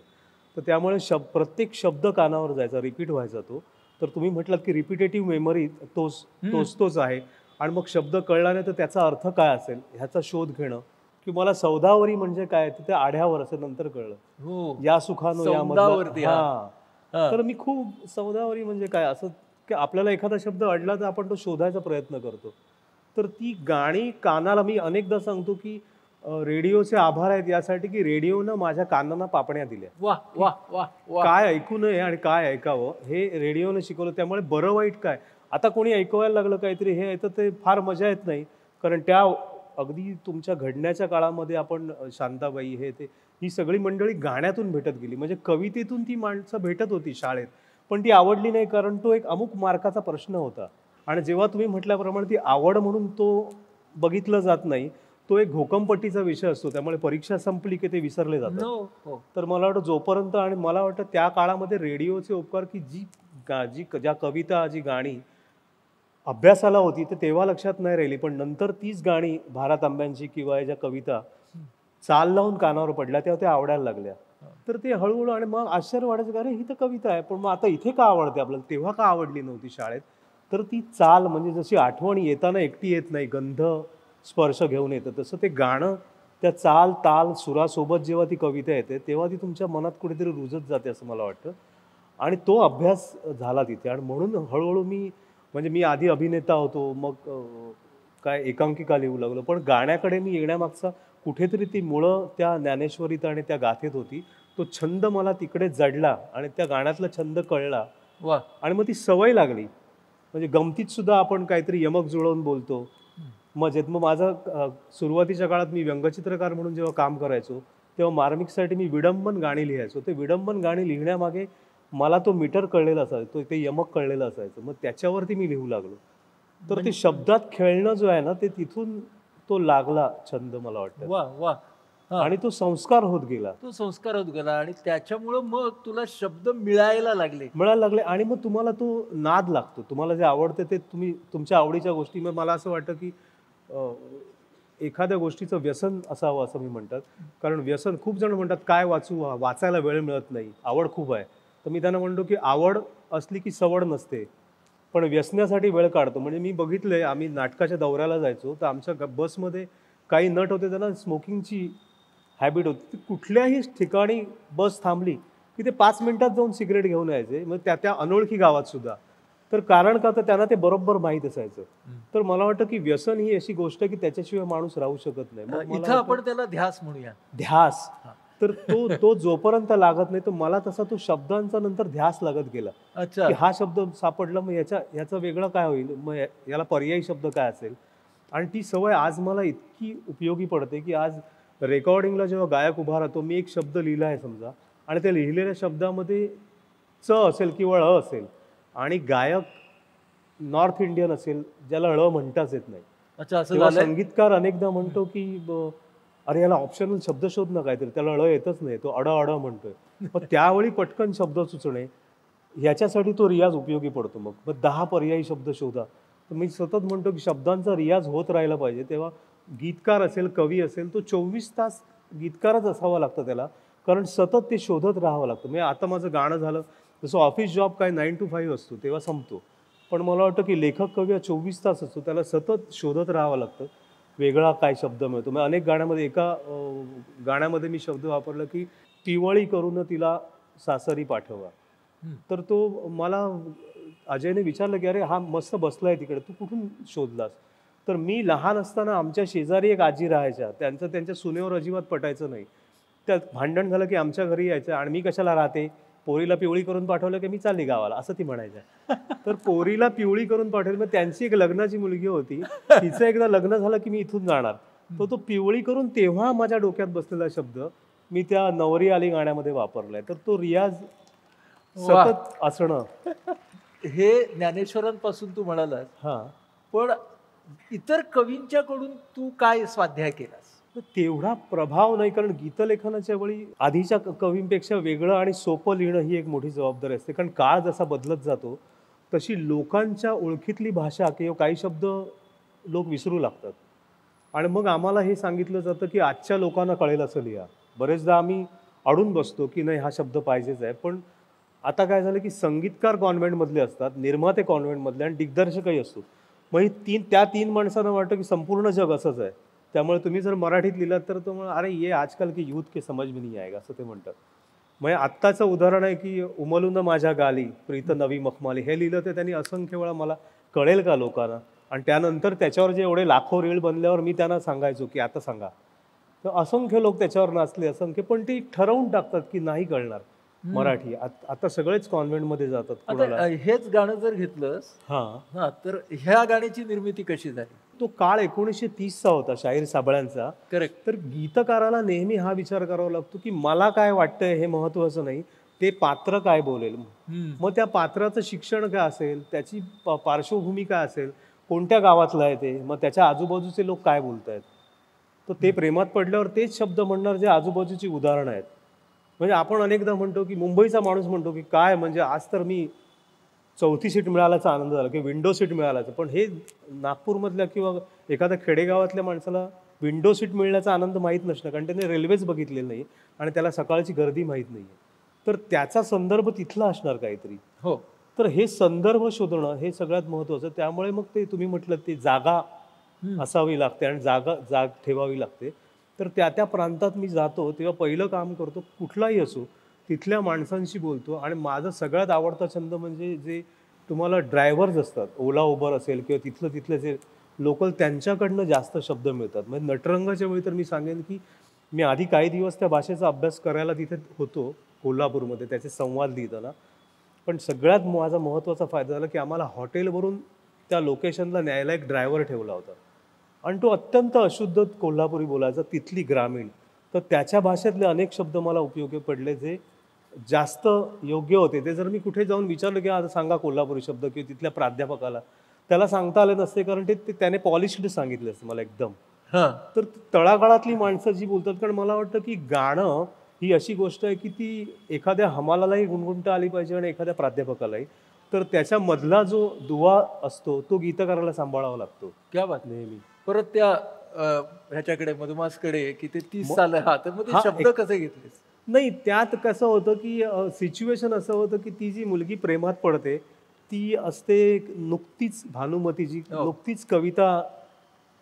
तर त्यामुळे प्रत्येक शब्द कानावर जायचा, रिपीट व्हायचा तो. तर तुम्ही म्हटलात की रिपिटेटिव्ह मेमरी तोच आहे. आणि मग शब्द कळला नाही तर त्याचा अर्थ काय असेल ह्याचा शोध घेणं, की मला सौदावरी म्हणजे काय ते त्या आढ्यावर असं नंतर कळलं. हो. या सुखानो या सौदावरती, हा. हां. तर मी खूप सौदावरी म्हणजे काय असं की आपल्याला एखादा शब्द अडला तर आपण तो शोधायचा प्रयत्न करतो. तर ती गाणी कानाला मी अनेकदा सांगतो की रेडिओचे आभार आहेत यासाठी की रेडिओनं माझ्या कानांना पापण्या दिल्या. वा वा वा वा. काय ऐकू नये आणि काय ऐकावं हे रेडिओनं शिकवलं. त्यामुळे बरं वाईट काय आता कोणी ऐकवायला लागलं काहीतरी हे तर ते फार मजा येत नाही. कारण त्या अगदी तुमच्या घडण्याच्या काळामध्ये आपण शांताबाई हे ते ही सगळी मंडळी गाण्यातून भेटत गेली. म्हणजे कवितेतून ती माणसं भेटत होती शाळेत, पण ती आवडली नाही कारण तो एक अमुक मार्काचा प्रश्न होता. आणि जेव्हा तुम्ही म्हटल्याप्रमाणे ती आवड म्हणून तो बघितलं जात नाही, तो एक घोकमपट्टीचा विषय असतो. त्यामुळे परीक्षा संपली की ते विसरले जातात. हो. तर मला वाटतं जोपर्यंत आणि मला वाटतं त्या काळामध्ये रेडिओचे उपकार की ज्या कविता जी गाणी अभ्यासाला होती तर तेव्हा लक्षात नाही राहिली, पण नंतर तीच गाणी भारत आंब्यांची किंवा ज्या कविता चाल लावून कानावर पडल्या तेव्हा त्या आवडायला लागल्या. तर ते हळूहळू आणि मग आश्चर्य वाटायचं, अरे ही तर कविता आहे, पण मग आता इथे का आवडते आपल्याला, तेव्हा का आवडली नव्हती शाळेत. तर ती चाल म्हणजे जशी आठवण येताना एकटी येत नाही, गंध स्पर्श घेऊन येतं, तसं ते गाणं त्या चाल ताल सुरासोबत जेव्हा ती कविता येते तेव्हा ती तुमच्या मनात कुठेतरी रुजत जाते असं मला वाटतं. आणि तो अभ्यास झाला तिथे आणि म्हणून हळूहळू म्हणजे मी आधी अभिनेता होतो, मग काय एकांकिका लिहू लागलो, पण गाण्याकडे मी येण्यामागचा कुठेतरी ती मुळं त्या ज्ञानेश्वरीत आणि त्या गाथेत होती. तो छंद मला तिकडे जडला आणि त्या गाण्यातला छंद कळला. वा. आणि मग ती सवय लागली. म्हणजे गमतीत सुद्धा आपण काहीतरी यमक जुळवून बोलतो. मग माझं सुरुवातीच्या काळात मी व्यंगचित्रकार म्हणून जेव्हा काम करायचो तेव्हा मार्मिकसाठी मी विडंबन गाणी लिहायचो. ते विडंबन गाणी लिहिण्यामागे मला तो मीटर कळलेला असायचा, ते यमक कळलेलं असायचं. मग त्याच्यावरती मी लिहू लागलो. तर ते शब्दात खेळणं जो आहे ना ते तिथून तो लागला छंद मला वाटतं. वा वा. आणि तो संस्कार होत गेला. तो संस्कार होत गेला आणि त्याच्यामुळं मग तुला शब्द मिळायला लागले आणि मग तुम्हाला तो नाद लागतो. तुम्हाला जे आवडतं ते तुम्ही तुमच्या आवडीच्या गोष्टी. मग मला असं वाटतं की एखाद्या गोष्टीचं व्यसन असावं असं मी म्हणतात. कारण व्यसन खूप जण म्हणतात काय वाचू, वाचायला वेळ मिळत नाही, आवड खूप आहे. तर मी त्यांना म्हणतो की आवड असली की सवड नसते, पण व्यसनासाठी वेळ काढतो. म्हणजे मी बघितलंय, आम्ही नाटकाच्या दौऱ्याला जायचो तर आमच्या बसमध्ये काही नट होते, त्यांना स्मोकिंगची हॅबिट होती. कुठल्याही ठिकाणी बस थांबली की ते 5 मिनिटात जाऊन सिगरेट घेऊन यायचे, मग त्या अनोळखी गावात सुद्धा. तर कारण का तर त्यांना ते बरोबर माहीत असायचं. तर मला वाटतं की व्यसन ही अशी गोष्ट की त्याच्याशिवाय माणूस राहू शकत नाही. मग इथं आपण त्याला ध्यास म्हणूया. ध्यास. तर तो जोपर्यंत लागत नाही, तो मला तसा तो शब्दांचा नंतर ध्यास लागत गेला. अच्छा. की हा शब्द सापडला, मग याचा वेगळं काय होईल, मग याला पर्यायी शब्द काय असेल. आणि ती सवय आज मला इतकी उपयोगी पडते की आज रेकॉर्डिंगला जेव्हा गायक उभा राहतो, मी एक शब्द लिहिला आहे समजा आणि त्या लिहिलेल्या शब्दामध्ये च असेल किंवा ळ असेल आणि गायक नॉर्थ इंडियन असेल ज्याला ळ म्हणताच येत नाही. अच्छा. असं तेव्हा झालंय? संगीतकार अनेकदा म्हणतो की अरे याला ऑप्शनल शब्द शोध ना काहीतरी, त्याला ळ येतच नाही, तो अड अड म्हणतोय. मग त्यावेळी पटकन शब्द सुचणे याच्यासाठी तो रियाज उपयोगी पडतो. मग 10 पर्यायी शब्द शोधा. तर मी सतत म्हणतो की शब्दांचा रियाज होत राहिला पाहिजे. तेव्हा गीतकार असेल, कवी असेल, तो 24 तास गीतकारच असावा लागतं त्याला, कारण सतत ते शोधत राहावं लागतं. म्हणजे आता माझं गाणं झालं, जसं ऑफिस जॉब काय 9 to 5 असतो तेव्हा संपतो, पण मला वाटतं की लेखक कवी हा 24 तास असतो, त्याला सतत शोधत राहावं लागतं वेगळा काय शब्द मिळतो. मग अनेक गाण्यामध्ये गाण्यामध्ये मी शब्द वापरला की तिवळी करून तिला सासरी पाठवा. तर तो मला अजयने विचारलं की अरे हा मस्त बसलाय तिकडे, तू कुठून शोधलास? तर मी लहान असताना आमच्या शेजारी एक आजी राहायच्या, त्यांच्या सुनेवर अजिबात पटायचं नाही. त्यात भांडण झालं की आमच्या घरी यायचं आणि मी कशाला राहते, पोरीला पिवळी करून पाठवलं की मी चालली गावाला, असं ती म्हणायच्या. तर पोरीला पिवळी करून पाठवली, मग त्यांची एक लग्नाची मुलगी होती, तिचं एकदा लग्न झालं की मी इथून जाणार. तो पिवळी करून तेव्हा माझ्या डोक्यात बसलेला शब्द मी त्या नवरी आली गाण्यामध्ये वापरलाय. तर तो रियाज सतत असणं. हे ज्ञानेश्वरांपासून तू म्हणालास, हा, पण इतर कवींच्याकडून तू काय स्वाध्याय केलास? तर तेवढा प्रभाव नाही, कारण गीतलेखनाच्या वेळी आधीच्या कवींपेक्षा वेगळं आणि सोपं लिहिणं ही एक मोठी जबाबदारी असते. कारण काळ जसा बदलत जातो तशी लोकांच्या ओळखीतली भाषा किंवा काही शब्द लोक विसरू लागतात. आणि मग आम्हाला हे सांगितलं जातं की आजच्या लोकांना कळेल असं लिहा. बरेचदा आम्ही अडून बसतो की नाही हा शब्द पाहिजेच आहे. पण आता काय झालं की संगीतकार कॉन्व्हेंटमधले असतात, निर्माते कॉन्व्हेंटमधले आणि दिग्दर्शकही असतो. मग ही त्या तीन माणसांना वाटतं की संपूर्ण जग असंच आहे, त्यामुळे तुम्ही जर मराठीत लिहिलात तर तो अरे ये आजकाल की यूथ के समज में नहीं आएगा असं ते म्हणतात. म्हणजे आत्ताचं उदाहरण आहे की उमलून माझ्या गाली प्रीत नवी मखमाली हे लिहिलं तर त्यांनी असंख्य वेळा मला कळेल का लोकांना, आणि त्यानंतर त्याच्यावर जे एवढे लाखो रीळ बनल्यावर मी त्यांना सांगायचो की आता सांगा. तर असंख्य लोक त्याच्यावर नाचले, असंख्य, पण ते ठरवून टाकतात की नाही कळणार मराठी. आता सगळेच कॉन्व्हेंटमध्ये जातात. आता हेच गाणं जर घेतलंस हा, तर ह्या गाण्याची निर्मिती कशी झाली? तो काळ 1930चा होता, शाहीर साबळ्यांचा. करेक्ट. तर गीतकाराला नेहमी हा विचार करावा लागतो की मला काय वाटतंय हे महत्वाचं नाही, ते पात्र काय बोलेल. मग त्या पात्राचं शिक्षण काय असेल, त्याची पार्श्वभूमी काय असेल, कोणत्या गावातलं आहे ते, मग त्याच्या आजूबाजूचे लोक काय बोलतायत, तर ते प्रेमात पडल्यावर तेच शब्द म्हणणार जे आजूबाजूची उदाहरणं आहेत. म्हणजे आपण अनेकदा म्हणतो की मुंबईचा माणूस म्हणतो की काय म्हणजे आज तर मी 4थी सीट मिळाल्याचा आनंद झाला किंवा विंडो सीट मिळाल्याचा. पण हे नागपूरमधल्या किंवा एखाद्या खेडेगावातल्या माणसाला विंडो सीट मिळण्याचा आनंद माहीत नसणं, कारण त्याने रेल्वेच बघितलेलं नाही आणि त्याला सकाळची गर्दी माहीत नाही. तर त्याचा संदर्भ तिथला असणार काहीतरी. हो. तर हे संदर्भ शोधणं हे सगळ्यात महत्त्वाचं. त्यामुळे मग ते तुम्ही म्हटलं ते जागा असावी लागते आणि जाग ठेवावी लागते. तर त्या प्रांतात मी जातो तेव्हा पहिलं काम करतो, कुठलाही असो तिथल्या माणसांशी बोलतो. आणि माझा सगळ्यात आवडता छंद म्हणजे जे तुम्हाला ड्रायव्हर्स असतात, ओला उबर असेल किंवा तिथले जे लोकल, त्यांच्याकडनं जास्त शब्द मिळतात. म्हणजे नटरंगाच्या वेळी तर मी सांगेन की मी आधी काही दिवस त्या भाषेचा अभ्यास करायला तिथे होतो कोल्हापूरमध्ये, त्याचे संवाद लिहिताना. पण सगळ्यात माझा महत्त्वाचा फायदा झाला की आम्हाला हॉटेलवरून त्या लोकेशनला न्यायला एक ड्रायव्हर ठेवला होता आणि तो अत्यंत अशुद्ध कोल्हापुरी बोलायचा, तिथली ग्रामीण. तर त्याच्या भाषेतले अनेक शब्द मला उपयोगी पडले जे जास्त योग्य होते. ते जर मी कुठे जाऊन विचारलं की आता सांगा कोल्हापुरी शब्द किंवा तिथल्या प्राध्यापकाला, त्याला सांगता आले नसते, कारण ते त्याने पॉलिश्ड सांगितले असते मला एकदम. तर तळागाळातली माणसं जी बोलतात, कारण मला वाटतं की गाणं ही अशी गोष्ट आहे की ती एखाद्या हमालालाही गुणगुणता आली पाहिजे आणि एखाद्या प्राध्यापकालाही. तर त्याच्यामधला जो दुवा असतो तो गीतकाराला सांभाळावा लागतो. क्या बात. नेहमी परत त्या ह्याच्याकडे मधुमासकडे की ते 30 साल, हा, तर मग ते शब्द कसे घेतलेस? नाही, त्यात कसं होतं की सिच्युएशन असं होतं की ती जी मुलगी प्रेमात पडते ती असते नुकतीच, भानुमती जी नुकतीच कविता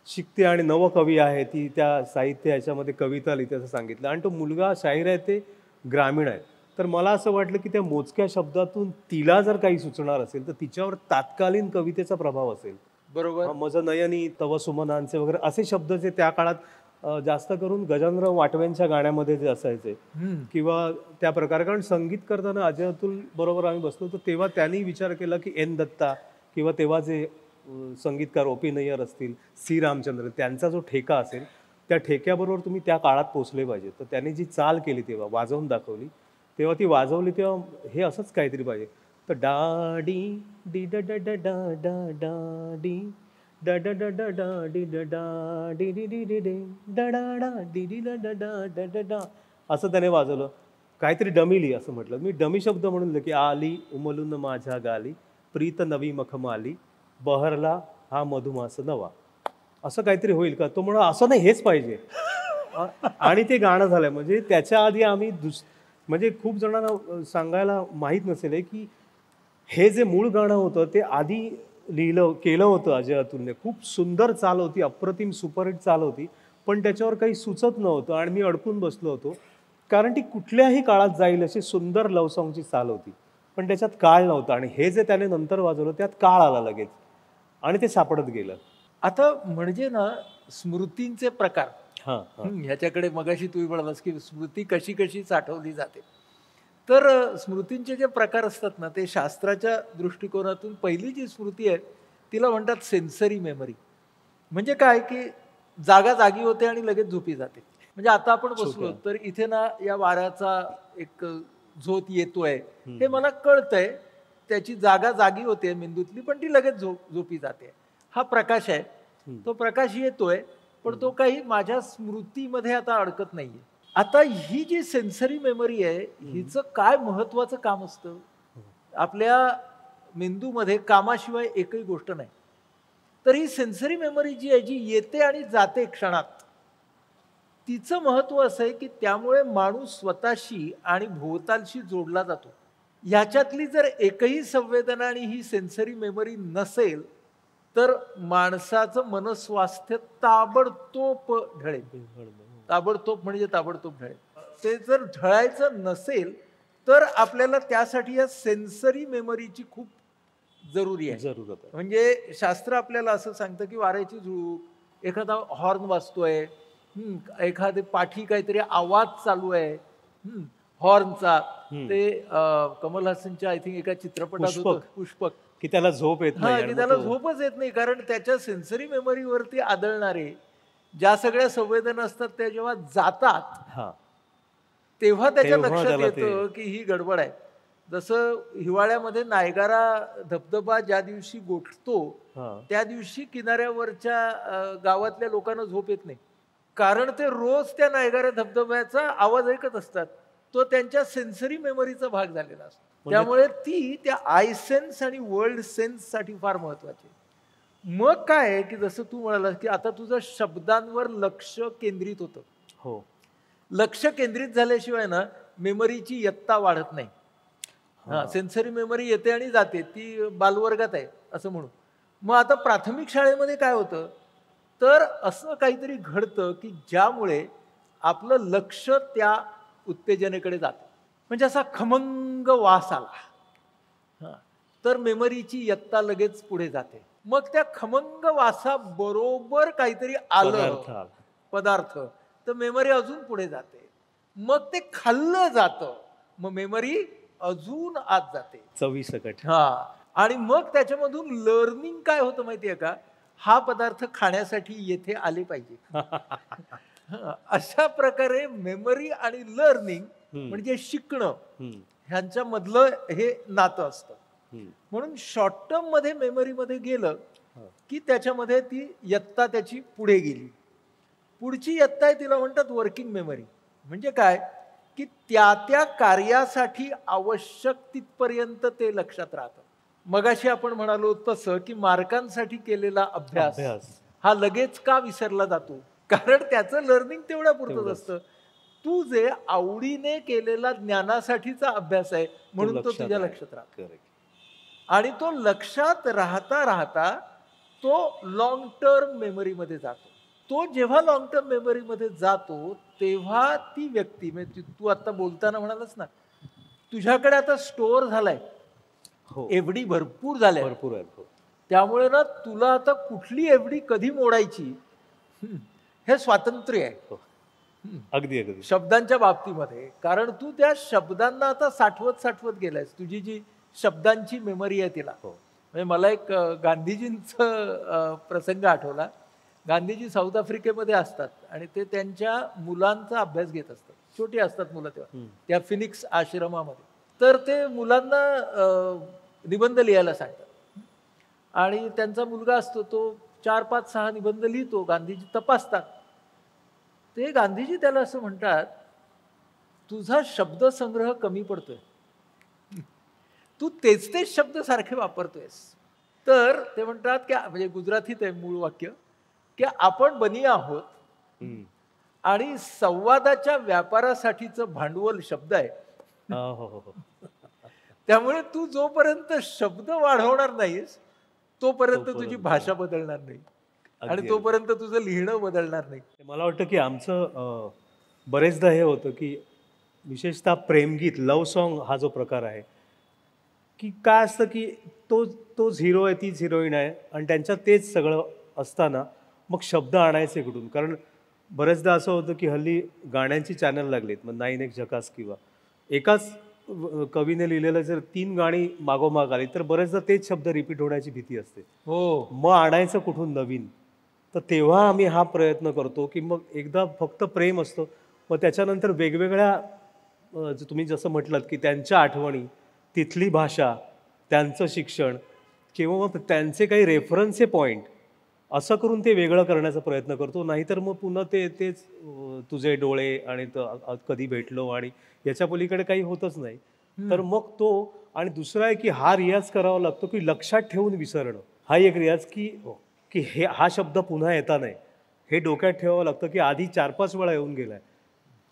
शिकते आणि नवकवी आहे, ती त्या साहित्य ह्याच्यामध्ये कविता लिहिते असं सांगितलं. आणि तो मुलगा शाहीर आहे, ते ग्रामीण आहे. तर मला असं वाटलं की त्या मोजक्या शब्दातून तिला जर काही सुचणार असेल तर तिच्यावर तात्कालीन कवितेचा प्रभाव असेल. बरोबर. मज नयनी तव सुमनांचे वगैरे असे शब्द जे त्या काळात जास्त करून गजेंद्र वाटव्यांच्या गाण्यामध्ये जे असायचे किंवा त्या प्रकारे. कारण संगीत करताना अजय अतुल बरोबर आम्ही बसलो तर तेव्हा त्यांनी विचार केला की एन दत्ता किंवा तेव्हा जे संगीतकार ओ.पी. नय्यर असतील, सी रामचंद्र, त्यांचा जो ठेका असेल त्या ठेक्याबरोबर तुम्ही त्या काळात पोचले पाहिजे. तर त्यांनी जी चाल केली तेव्हा वाजवून दाखवली, तेव्हा ती वाजवली तेव्हा हे असंच काहीतरी पाहिजे. तर डा डी डी डा डा डा डा डा डा डी डा डा डा डा डा डी डा डा D D D D D डा डा डा डी डी डा डा डा डा डा डा असं त्याने वाजवलं. काहीतरी डमिली असं म्हटलं. मी डमी शब्द म्हणून की आली उमलून माझ्या गाली प्रीत नवी मखमाली बहरला हा मधुमास नवा, असं काहीतरी होईल का. तो म्हणा असं नाही, हेच पाहिजे. आणि ते गाणं झालं. म्हणजे त्याच्या आधी आम्ही म्हणजे खूप जणांना सांगायला माहीत नसेल की हे जे मूळ गाणं होतं ते आधी केलं होतं अजय अतुलने. खूप सुंदर चाल होती, अप्रतिम सुपरहिट चाल होती, पण त्याच्यावर काही सुचत नव्हतं आणि मी अडकून बसलो होतो, कारण ती कुठल्याही काळात जाईल अशी सुंदर लव्ह सॉंगची चाल होती, पण त्याच्यात काळ नव्हता. आणि हे जे त्याने नंतर वाजवलं त्यात काळ आला लगेच आणि ते सापडत गेलं. आता म्हणजे ना स्मृतींचे प्रकार, हां हां ह्याच्याकडे मगाशी तुम्ही म्हणालास की स्मृती कशी कशी साठवली जाते. तर स्मृतींचे जे प्रकार असतात ना ते शास्त्राच्या दृष्टिकोनातून पहिली जी स्मृती आहे तिला म्हणतात सेन्सरी मेमरी. म्हणजे काय की जागा जागी होते आणि लगेच झोपी जाते. म्हणजे आता आपण बसलो तर इथे ना या वाऱ्याचा एक झोत येतोय हे मला कळतंय, त्याची जागा जागी होते मेंदूतली, पण ती लगेच झोपी जाते. हा प्रकाश आहे, तो प्रकाश येतोय पण तो काही माझ्या स्मृतीमध्ये आता अडकत नाहीये. आता ही जी सेन्सरी मेमरी आहे हिचं काय महत्वाचं काम असतं आपल्या मेंदूमध्ये, कामाशिवाय एकही गोष्ट नाही. तर ही सेन्सरी मेमरी जी आहे जी येते आणि जाते क्षणात, तिचं महत्व असं आहे की त्यामुळे माणूस स्वतःशी आणि भोवतालशी जोडला जातो. ह्याच्यातली जर एकही संवेदना आणि ही सेन्सरी मेमरी नसेल तर माणसाचं मनस्वास्थ्य ताबडतोब ढळेल. ताबडतोब म्हणजे ताबडतोब ढळेल. ते जर ढळायचं नसेल तर आपल्याला त्यासाठी या सेन्सरी मेमरीची खूप जरुरी आहे. म्हणजे शास्त्र आपल्याला असं सांगतं की वाऱ्याची झुळूक, एखादा हॉर्न वाजतोय, एखादे पाठी काहीतरी आवाज चालू आहे हॉर्नचा. ते कमल हसनच्या आय थिंक एका चित्रपटात होतं पुष्पक, की त्याला झोप येत नाही. की त्याला झोपच येत नाही, कारण त्याच्या सेन्सरी मेमरीवरती आदळणारे ज्या सगळ्या संवेदना असतात त्या जेव्हा जातात तेव्हा त्याच्या लक्षात येतं की ही गडबड आहे. जसं हिवाळ्यामध्ये नायगारा धबधबा ज्या दिवशी गोठतो त्या दिवशी किनाऱ्यावरच्या गावातल्या लोकांना झोप येत नाही, कारण ते रोज त्या नायगारा धबधब्याचा आवाज ऐकत असतात. तो त्यांच्या सेन्सरी मेमरीचा भाग झालेला असतो. त्यामुळे ती त्या आय सेन्स आणि वर्ल्ड सेन्स साठी फार महत्वाची. मग काय आहे की जसं तू म्हणालास की आता तुझं शब्दांवर लक्ष केंद्रित होतं. हो, लक्ष केंद्रित झाल्याशिवाय ना मेमरीची यत्ता वाढत नाही. सेन्सरी मेमरी येते आणि जाते, ती बालवर्गात आहे असं म्हणू. मग आता प्राथमिक शाळेमध्ये काय होतं तर असं काहीतरी घडतं की ज्यामुळे आपलं लक्ष त्या उत्तेजनेकडे जातं. म्हणजे असा खमंग वास आला तर मेमरीची यत्ता लगेच पुढे जाते. मग त्या खमंग वासाबरोबर काहीतरी आलं पदार्थ तर मेमरी अजून पुढे जाते. मग ते खाल्लं जातं, मग मेमरी अजून आत जाते चवीसकट. आणि मग त्याच्यामधून लर्निंग काय होतं माहितीये का, हा पदार्थ खाण्यासाठी येथे आले पाहिजे. अशा प्रकारे मेमरी आणि लर्निंग म्हणजे शिकणं ह्यांच्या मधलं हे नातं असतं. म्हणून शॉर्ट टर्म मध्ये मेमरीमध्ये गेलं की त्याच्यामध्ये ती यत्ता त्याची पुढे गेली. पुढची यत्ता आहे तिला म्हणतात वर्किंग मेमरी. म्हणजे काय की त्या त्या कार्यासाठी आवश्यक तिथपर्यंत ते लक्षात राहतं. मगाशी आपण म्हणालो तसं की मार्कांसाठी केलेला अभ्यास हा लगेच का विसरला जातो, कारण त्याचं लर्निंग तेवढ्या पुरतच असतं. तू जे आवडीने केलेला ज्ञानासाठीचा अभ्यास आहे म्हणून तो तुझ्या लक्षात राहतो. आणि तो लक्षात राहता राहता तो लॉंग टर्म मेमरीमध्ये जातो. तो जेव्हा लॉंग टर्म मेमरीमध्ये जातो तेव्हा ती व्यक्ती, म्हणजे तू आता बोलताना म्हणालास ना तुझ्याकडे आता स्टोअर झालाय, एवढी भरपूर झालाय, भरपूर आहे, त्यामुळे ना तुला आता कुठली एवढी कधी मोडायची हे स्वातंत्र्य आहे. अगदी अगदी शब्दांच्या बाबतीमध्ये, कारण तू त्या शब्दांना आता साठवत गेलायस. तुझी जी शब्दांची मेमरी आहे तिला. म्हणजे मला एक गांधीजींचा प्रसंग आठवला. गांधीजी साऊथ आफ्रिकेमध्ये असतात आणि ते त्यांच्या मुलांचा अभ्यास घेत असतात. छोटी असतात मुलं तेव्हा त्या फिनिक्स आश्रमामध्ये. तर ते मुलांना निबंध लिहायला सांगतात आणि त्यांचा मुलगा असतो तो 4, 5, 6 निबंध लिहितो. गांधीजी तपासतात. ते गांधीजी त्याला असं म्हणतात, तुझा शब्दसंग्रह कमी पडतोय, तू तेच शब्द सारखे वापरतोयस. तर ते म्हणतात की, म्हणजे गुजरातीत आहे मूळ वाक्य, की आपण बनी आहोत आणि संवादाच्या व्यापारासाठीचं भांडवल शब्द आहे. त्यामुळे तू जोपर्यंत शब्द वाढवणार नाहीस तोपर्यंत तुझी भाषा बदलणार नाही आणि तोपर्यंत तुझं लिहिणं बदलणार नाही. मला वाटतं की आमचं बरेचदा हे होतं की विशेषतः प्रेमगीत लव्ह सॉन्ग हा जो प्रकार आहे की काय असतं की तोच हिरो आहे, तीच हिरोईन आहे आणि त्यांच्यात तेच सगळं असताना मग शब्द आणायचे कुठून? कारण बरेचदा असं होतं की हल्ली गाण्यांची चॅनल लागलीत, मग 9 एक झकास किंवा एकाच कवीने लिहिलेलं जर 3 गाणी मागोमाग आली तर बरेचदा तेच शब्द रिपीट होण्याची भीती असते. हो, मग आणायचं कुठून नवीन? तर तेव्हा आम्ही हा प्रयत्न करतो की मग एकदा फक्त प्रेम असतं, मग त्याच्यानंतर वेगवेगळ्या तुम्ही जसं म्हटलात की त्यांच्या आठवणी, तिथली भाषा, त्यांचं शिक्षण किंवा मग त्यांचे काही रेफरन्सचे पॉईंट असं करून ते वेगळं करण्याचा प्रयत्न करतो. नाहीतर मग पुन्हा तेच तुझे डोळे आणि कधी भेटलो आणि याच्या पलीकडे काही होतच नाही. तर मग तो आणि दुसरा आहे की हा रियाज करावा लागतो की लक्षात ठेवून विसरणं. हा एक रियाज की हा शब्द पुन्हा येता नाही हे डोक्यात ठेवावं लागतं की आधी 4-5 वेळा येऊन गेलाय.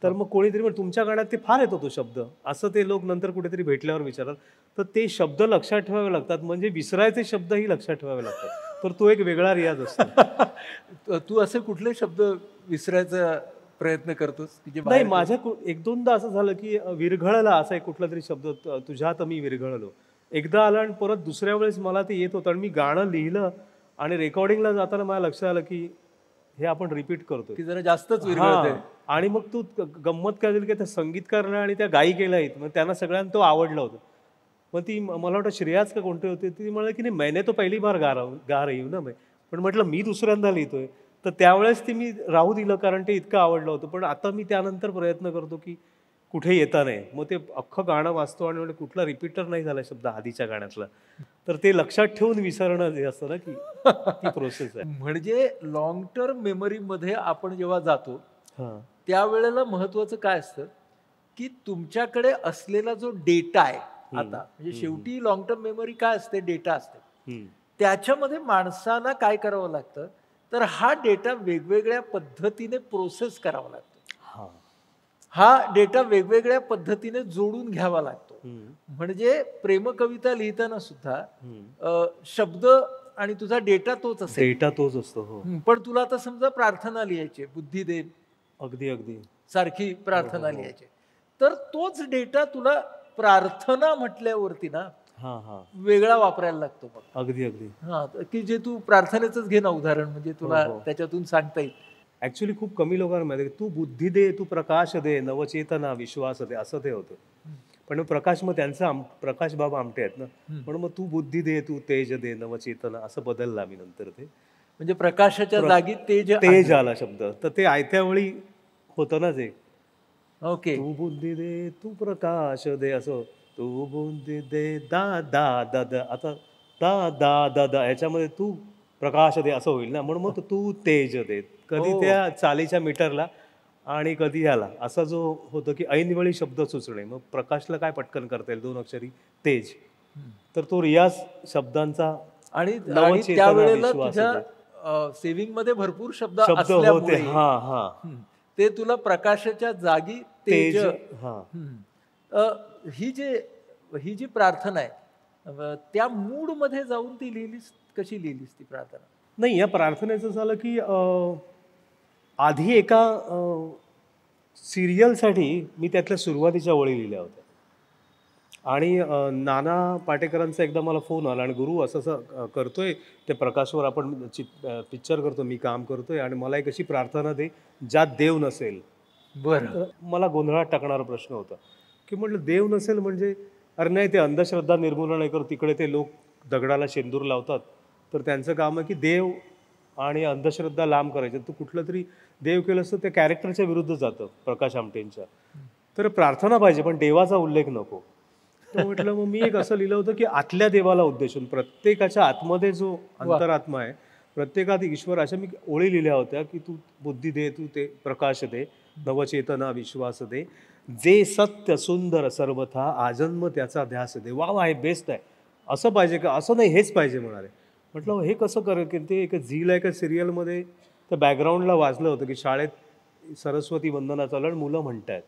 तर मग कोणीतरी म्हणजे तुमच्या गाण्यात ते फार येतो तो शब्द, असं ते लोक नंतर कुठेतरी भेटल्यावर विचारतात. तर ते शब्द लक्षात ठेवावे लागतात, म्हणजे विसरायचे शब्दही लक्षात ठेवावे लागतात. तर तो एक वेगळा रियाज असतो. तू असे कुठले शब्द विसरायचा प्रयत्न करतोस की जे नाही, बाहेर माझ्या एक दोनदा असं झालं की विरघळला असा एक कुठला तरी शब्द, तुझ्यात मी विरघळलो एकदा आला आणि परत दुसऱ्या वेळेस मला ते येत होतं आणि मी गाणं लिहिलं आणि रेकॉर्डिंगला जाताना मला लक्षात आलं की हे आपण रिपीट करतोय की जरा जास्तच विरघळतंय. आणि मग तू गंमत काय झाली की त्या संगीतकाराला आणि त्या गायिकेला आहेत मग त्यांना सगळ्यांना तो आवडला होता. मग ती मला वाटतं श्रेयाच का कोणते होते, ती म्हणाली की नाही मैंने तो पहिली बार गा रही हूं ना मैं. पण म्हटलं मी दुसऱ्यांदा लिहितोय. तर त्यावेळेस ते मी राहू दिलं कारण ते इतकं आवडलं होतं. पण आता मी त्यानंतर प्रयत्न करतो की कुठे येता नाही, मग ते अख्खं गाणं वाचतो आणि म्हणजे कुठला रिपीटर नाही झाला शब्द आधीच्या गाण्यातला, तर ते लक्षात ठेवून विसरणं जे असतं ना की ती प्रोसेस आहे. म्हणजे लॉंग टर्म मेमरी मध्ये आपण जेव्हा जातो हां. त्यावेळेला महत्वाचं काय असतं की तुमच्याकडे असलेला जो डेटा आहे आता म्हणजे शेवटी लॉंग टर्म मेमरी काय असते, डेटा असते. त्याच्यामध्ये माणसाला काय करावं लागतं तर हा डेटा वेगवेगळ्या पद्धतीने प्रोसेस करावा लागतो. हा डेटा वेगवेगळ्या पद्धतीने जोडून घ्यावा लागतो. म्हणजे प्रेमकविता लिहिताना सुद्धा शब्द आणि तुझा डेटा तोच असेल. डेटा तोच असतो. हो, पण तुला आता समजा प्रार्थना लिहायची बुद्धी दे अगदी अगदी सारखी प्रार्थना लिहायची, तर तोच डेटा तुला प्रार्थना म्हटल्यावरती ना वेगळा वापरायला लागतो. मग अगदी अगदी की जे तू प्रार्थनेच घे ना उदाहरण, म्हणजे तुला त्याच्यातून सांगता येईल. ऍक्च्युली खूप कमी लोकांना माहिती आहे, तू बुद्धी दे, तू प्रकाश दे, नवचेतना विश्वास दे, असं ते होतं. पण प्रकाश मग त्यांचा प्रकाश बाबा आमटे आहेत ना, म्हणून मग तू बुद्धी दे, तू तेज दे, नवचेतना असं बदललं आम्ही नंतर. ते म्हणजे प्रकाशाच्या जागी तेज आला शब्द, तर ते आयत्या वेळी होतं ना ते. ओके, तू बुद्धी दे, तू प्रकाश दे, असं तू बुद्धी दे दा दा दा दा, आता दा दा दा दा याच्यामध्ये तू प्रकाश दे असं होईल ना, म्हणून मग तू तेज दे, कधी त्या चालीच्या मीटरला आणि कधी याला, असा जो होतं की ऐनवेळी शब्द सुचणे. मग प्रकाशला काय पटकन करता येईल, 2 अक्षरी तेज. तर तो रियाज शब्दांचा आणि त्यावेळेला तुझ्या सेव्हिंग मध्ये भरपूर शब्द होते. ते तुला प्रकाशाच्या जागी तेज. ही जी प्रार्थना आहे त्या मूड मध्ये जाऊन ती लिहिलीस, कशी लिहिलीस ती प्रार्थना? नाही, या प्रार्थनेचं झालं की आधी एका सिरियलसाठी मी त्यातल्या सुरुवातीच्या ओळी लिहिल्या होत्या आणि नाना पाटेकरांचा एकदा मला फोन आला आणि गुरु असं असं करतोय ते प्रकाशवर, आपण पिक्चर करतो, मी काम करतोय आणि मला एक अशी प्रार्थना दे ज्यात देव नसेल. बरं. मला गोंधळात टाकणारा प्रश्न होता की म्हटलं देव नसेल म्हणजे, अरे नाही, ते अंधश्रद्धा निर्मूलन आहे, तिकडे ते लोक दगडाला शेंदूर लावतात, तर त्यांचं काम आहे की देव आणि अंधश्रद्धा लांब करायचं. तू कुठलं तरी देव केलं असतं त्या कॅरेक्टरच्या विरुद्ध जातं प्रकाश आमटेंच्या. तर प्रार्थना पाहिजे पण देवाचा उल्लेख नको. तर म्हटलं मग मी एक असं लिहिलं होतं की आतल्या देवाला उद्देशून, प्रत्येकाच्या आतमध्ये जो अंतरात्मा आहे, प्रत्येकात ईश्वर, अशा मी ओळी लिहिल्या होत्या की तू बुद्धी दे, तू ते प्रकाश दे, नवचेतना विश्वास दे, जे सत्य सुंदर सर्वथा आजन्म त्याचा ध्यास दे. वा आहे, बेस्ट आहे. असं पाहिजे का? असं नाही, हेच पाहिजे म्हणाले. म्हटलं हे कसं करेल की ते एक झीला एका सिरियलमध्ये त्या बॅकग्राऊंडला वाजलं होतं की शाळेत सरस्वती वंदना चालू आणि मुलं म्हणतायत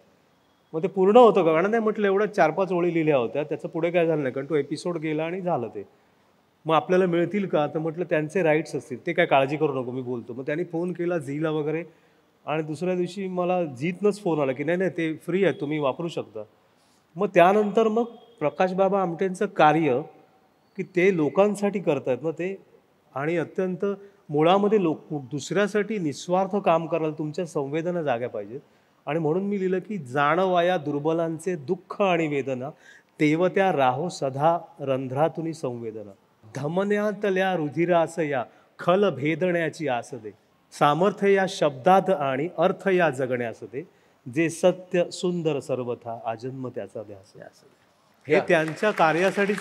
मग ते पूर्ण होतं का? कारण नाही म्हटलं एवढ्या 4-5 ओळी लिहिल्या होत्या, त्याचं पुढे काय झालं नाही, कारण तो एपिसोड गेला आणि झालं ते. मग आपल्याला मिळतील का? तर म्हटलं त्यांचे राईट्स असतील, ते काय काळजी करू नको, मी बोलतो. मग त्यांनी फोन केला झीला वगैरे, आणि दुसऱ्या दिवशी मला झीतनंच फोन आला की नाही नाही ते फ्री आहे, तुम्ही वापरू शकता. मग त्यानंतर मग प्रकाशबाबा आमटेंचं कार्य की ते लोकांसाठी करतायत ना ते, आणि अत्यंत मुळामध्ये दुसऱ्यासाठी निस्वार्थ काम करायला तुमच्या संवेदना जाग्या पाहिजेत. आणि म्हणून मी लिहिलं की जाणवाया दुर्बलांचे दुःख आणि वेदना, तेवत्या राहो सदा रंध्रातुनी संवेदना. धमन्यातल्या रुधिरासया खल भेदण्याची आस दे, सामर्थ्य या शब्दात आणि अर्थ या जगण्यास दे, जे सत्य सुंदर सर्वथा आजन्म त्याचा ध्यास. हे त्यांच्या कार्यासाठीच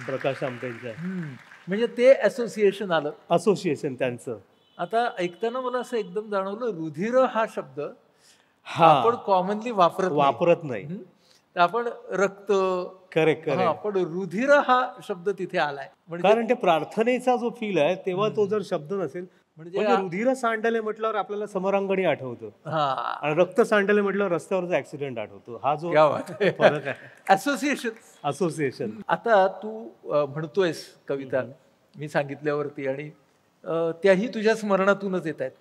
प्रकाश आमटेंच्या म्हणजे ते असोसिएशन आलं, असोसिएशन त्यांचं. आता ऐकताना मला असं एकदम जाणवलं, रुधिर हा शब्द हा आपण कॉमनली वापरत नाही. तर आपण रक्त, करेक्ट पण रुधिर हा शब्द तिथे आलाय. म्हणजे कारण ते प्रार्थनेचा जो फील आहे तेव्हा तो जर शब्द नसेल, म्हणजे म्हणजे रुधिर सांडले म्हटल्यावर आपल्याला समरांगणी आठवतं, हा आणि रक्त सांडले म्हटल्यावर रस्त्यावरचा ऍक्सिडेंट आठवतो. हा जो फरक आहे, असोसिएशन. असोसिएशन. आता तू म्हणतोयस कविता मी सांगितल्यावरती, आणि त्याही तुझ्या स्मरणातूनच येत आहेत,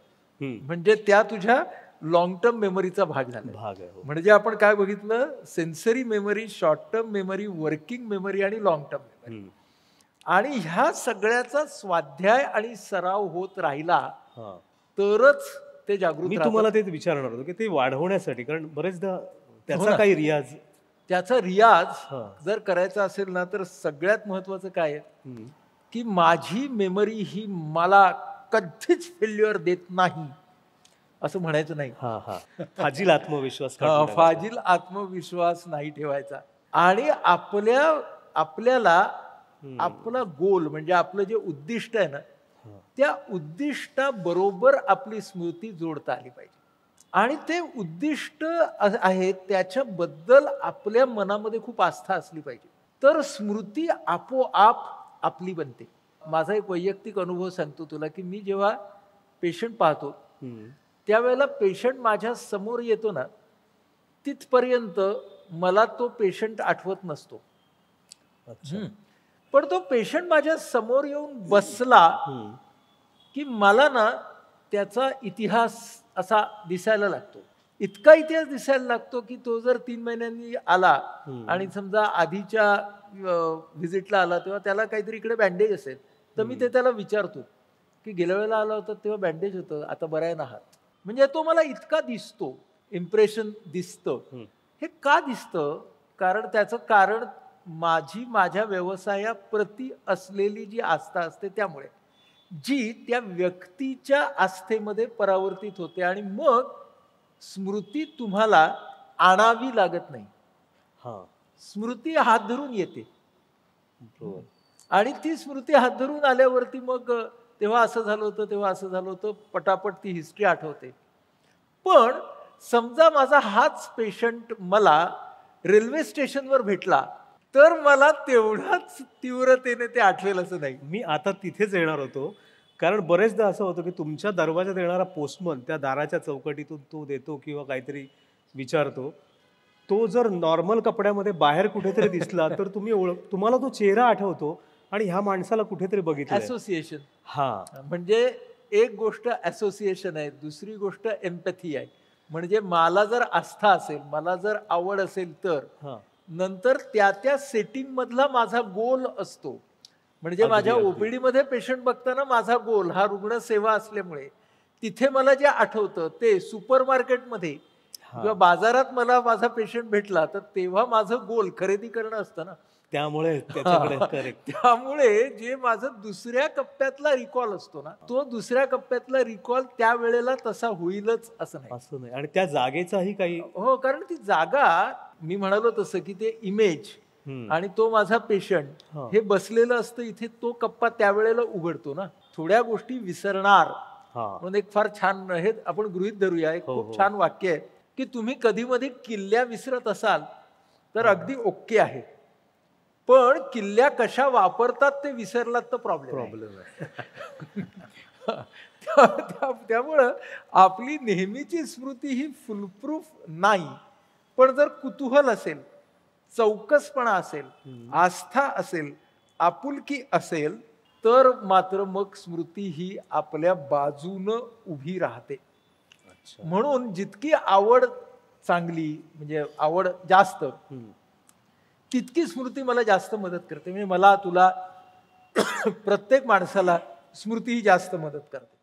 म्हणजे त्या तुझ्या लॉंग टर्म मेमरीचा भाग झाला. भाग आहे. म्हणजे आपण काय बघितलं, sensory memory, short term memory, working memory आणि लॉंग टर्म मेमरी. आणि ह्या सगळ्याचा स्वाध्याय आणि सराव होत राहिला तरच ते जागृत. मी तुम्हाला तेच विचारणार होतो की ते वाढवण्यासाठी, कारण बरेचदा त्याचा काही रियाज, त्याचा रियाज जर करायचा असेल ना, तर सगळ्यात महत्वाचं काय आहे की माझी मेमरी ही मला कधीच फेल्युअर देत नाही असं म्हणायचं नाही. फाजील आत्मविश्वास, फाजील आत्मविश्वास नाही ठेवायचा. आणि आपल्याला आपला गोल म्हणजे आपलं जे उद्दिष्ट आहे ना, त्या उद्दिष्टाबरोबर आपली स्मृती जोडता आली पाहिजे. आणि ते उद्दिष्ट आहे त्याच्याबद्दल आपल्या मनामध्ये खूप आस्था असली पाहिजे, तर स्मृती आपोआप आपली बनते. माझा एक वैयक्तिक अनुभव सांगतो तुला, की मी जेव्हा पेशंट पाहतो त्यावेळेला पेशंट माझ्या समोर येतो ना, तिथपर्यंत मला तो पेशंट आठवत नसतो. पण तो पेशंट माझ्या समोर येऊन बसला की मला ना त्याचा इतिहास असा दिसायला लागतो. इतका इतिहास दिसायला लागतो की तो जर 3 महिन्यांनी आला आणि समजा आधीच्या व्हिजिटला आला तेव्हा त्याला काहीतरी इकडे बँडेज असेल, तर मी ते त्याला विचारतो की गेल्या वेळेला आला होता तेव्हा बँडेज होतं, आता बरं आहे ना हात. म्हणजे तो मला इतका दिसतो, इम्प्रेशन दिसतं. हे का दिसतं? कारण त्याचं कारण माझ्या व्यवसायाप्रती असलेली जी आस्था असते त्यामुळे, जी त्या व्यक्तीच्या आस्थेमध्ये परावर्तित होते, आणि मग स्मृती तुम्हाला आणावी लागत नाही. स्मृती हात धरून येते, आणि ती स्मृती हात धरून आल्यावरती मग तेव्हा असं झालं होतं, तेव्हा असं झालं होतं, पटापट ती हिस्ट्री आठवते. पण समजा माझा हाच पेशंट मला रेल्वे स्टेशनवर भेटला तर मला तेवढाच तीव्रतेने ते आठवेल असं नाही. मी आता तिथेच येणार होतो, कारण बरेचदा असं होतं की तुमच्या दरवाजात येणारा पोस्टमन त्या दाराच्या चौकटीतून तो देतो किंवा काहीतरी विचारतो, तो जर नॉर्मल कपड्यामध्ये बाहेर कुठेतरी दिसला तर तुम्हाला तो चेहरा आठवतो आणि ह्या माणसाला कुठेतरी बघितलं. असोसिएशन. म्हणजे एक गोष्ट असोसिएशन आहे, दुसरी गोष्ट एम्पॅथी आहे. म्हणजे मला जर आस्था असेल, मला जर आवड असेल, तर नंतर त्या सेटिंग मधला माझा गोल असतो. म्हणजे माझ्या ओपीडी मध्ये पेशंट बघताना माझा गोल हा रुग्णसेवा असल्यामुळे तिथे मला जे आठवतं ते सुपरमार्केटमध्ये किंवा बाजारात मला माझा पेशंट भेटला तर तेव्हा माझं गोल खरेदी करणं असतं ना. त्यामुळे त्यामुळे जे माझं दुसऱ्या कप्प्यातला रिकॉल असतो ना, तो दुसऱ्या कप्प्यातला रिकॉल त्या वेळेला तसा होईलच असं नाही. आणि त्या जागेचाही काही, हो, कारण ती जागा मी म्हणालो तसं की ते इमेज आणि तो माझा पेशंट हे बसलेलं असतं इथे, तो कप्पा त्यावेळेला उघडतो ना. थोड्या गोष्टी विसरणार म्हणून एक फार छान हे आपण गृहीत धरूया, एक खूप छान वाक्य आहे की तुम्ही कधी मध्ये किल्ल्या विसरत असाल तर अगदी ओके आहे, पण किल्ल्या कशा वापरतात ते विसरलात तर प्रॉब्लेम आहे. त्यामुळं आपली नेहमीची स्मृती ही फुलप्रूफ नाही, पण जर कुतूहल असेल, चौकसपणा असेल, आस्था असेल, आपुलकी असेल, तर मात्र मग स्मृती ही आपल्या बाजूनं उभी राहते. म्हणून जितकी आवड चांगली, म्हणजे आवड जास्त, तितकी स्मृती मला जास्त मदत करते. म्हणजे मला, तुला, प्रत्येक माणसाला स्मृती ही जास्त मदत करते.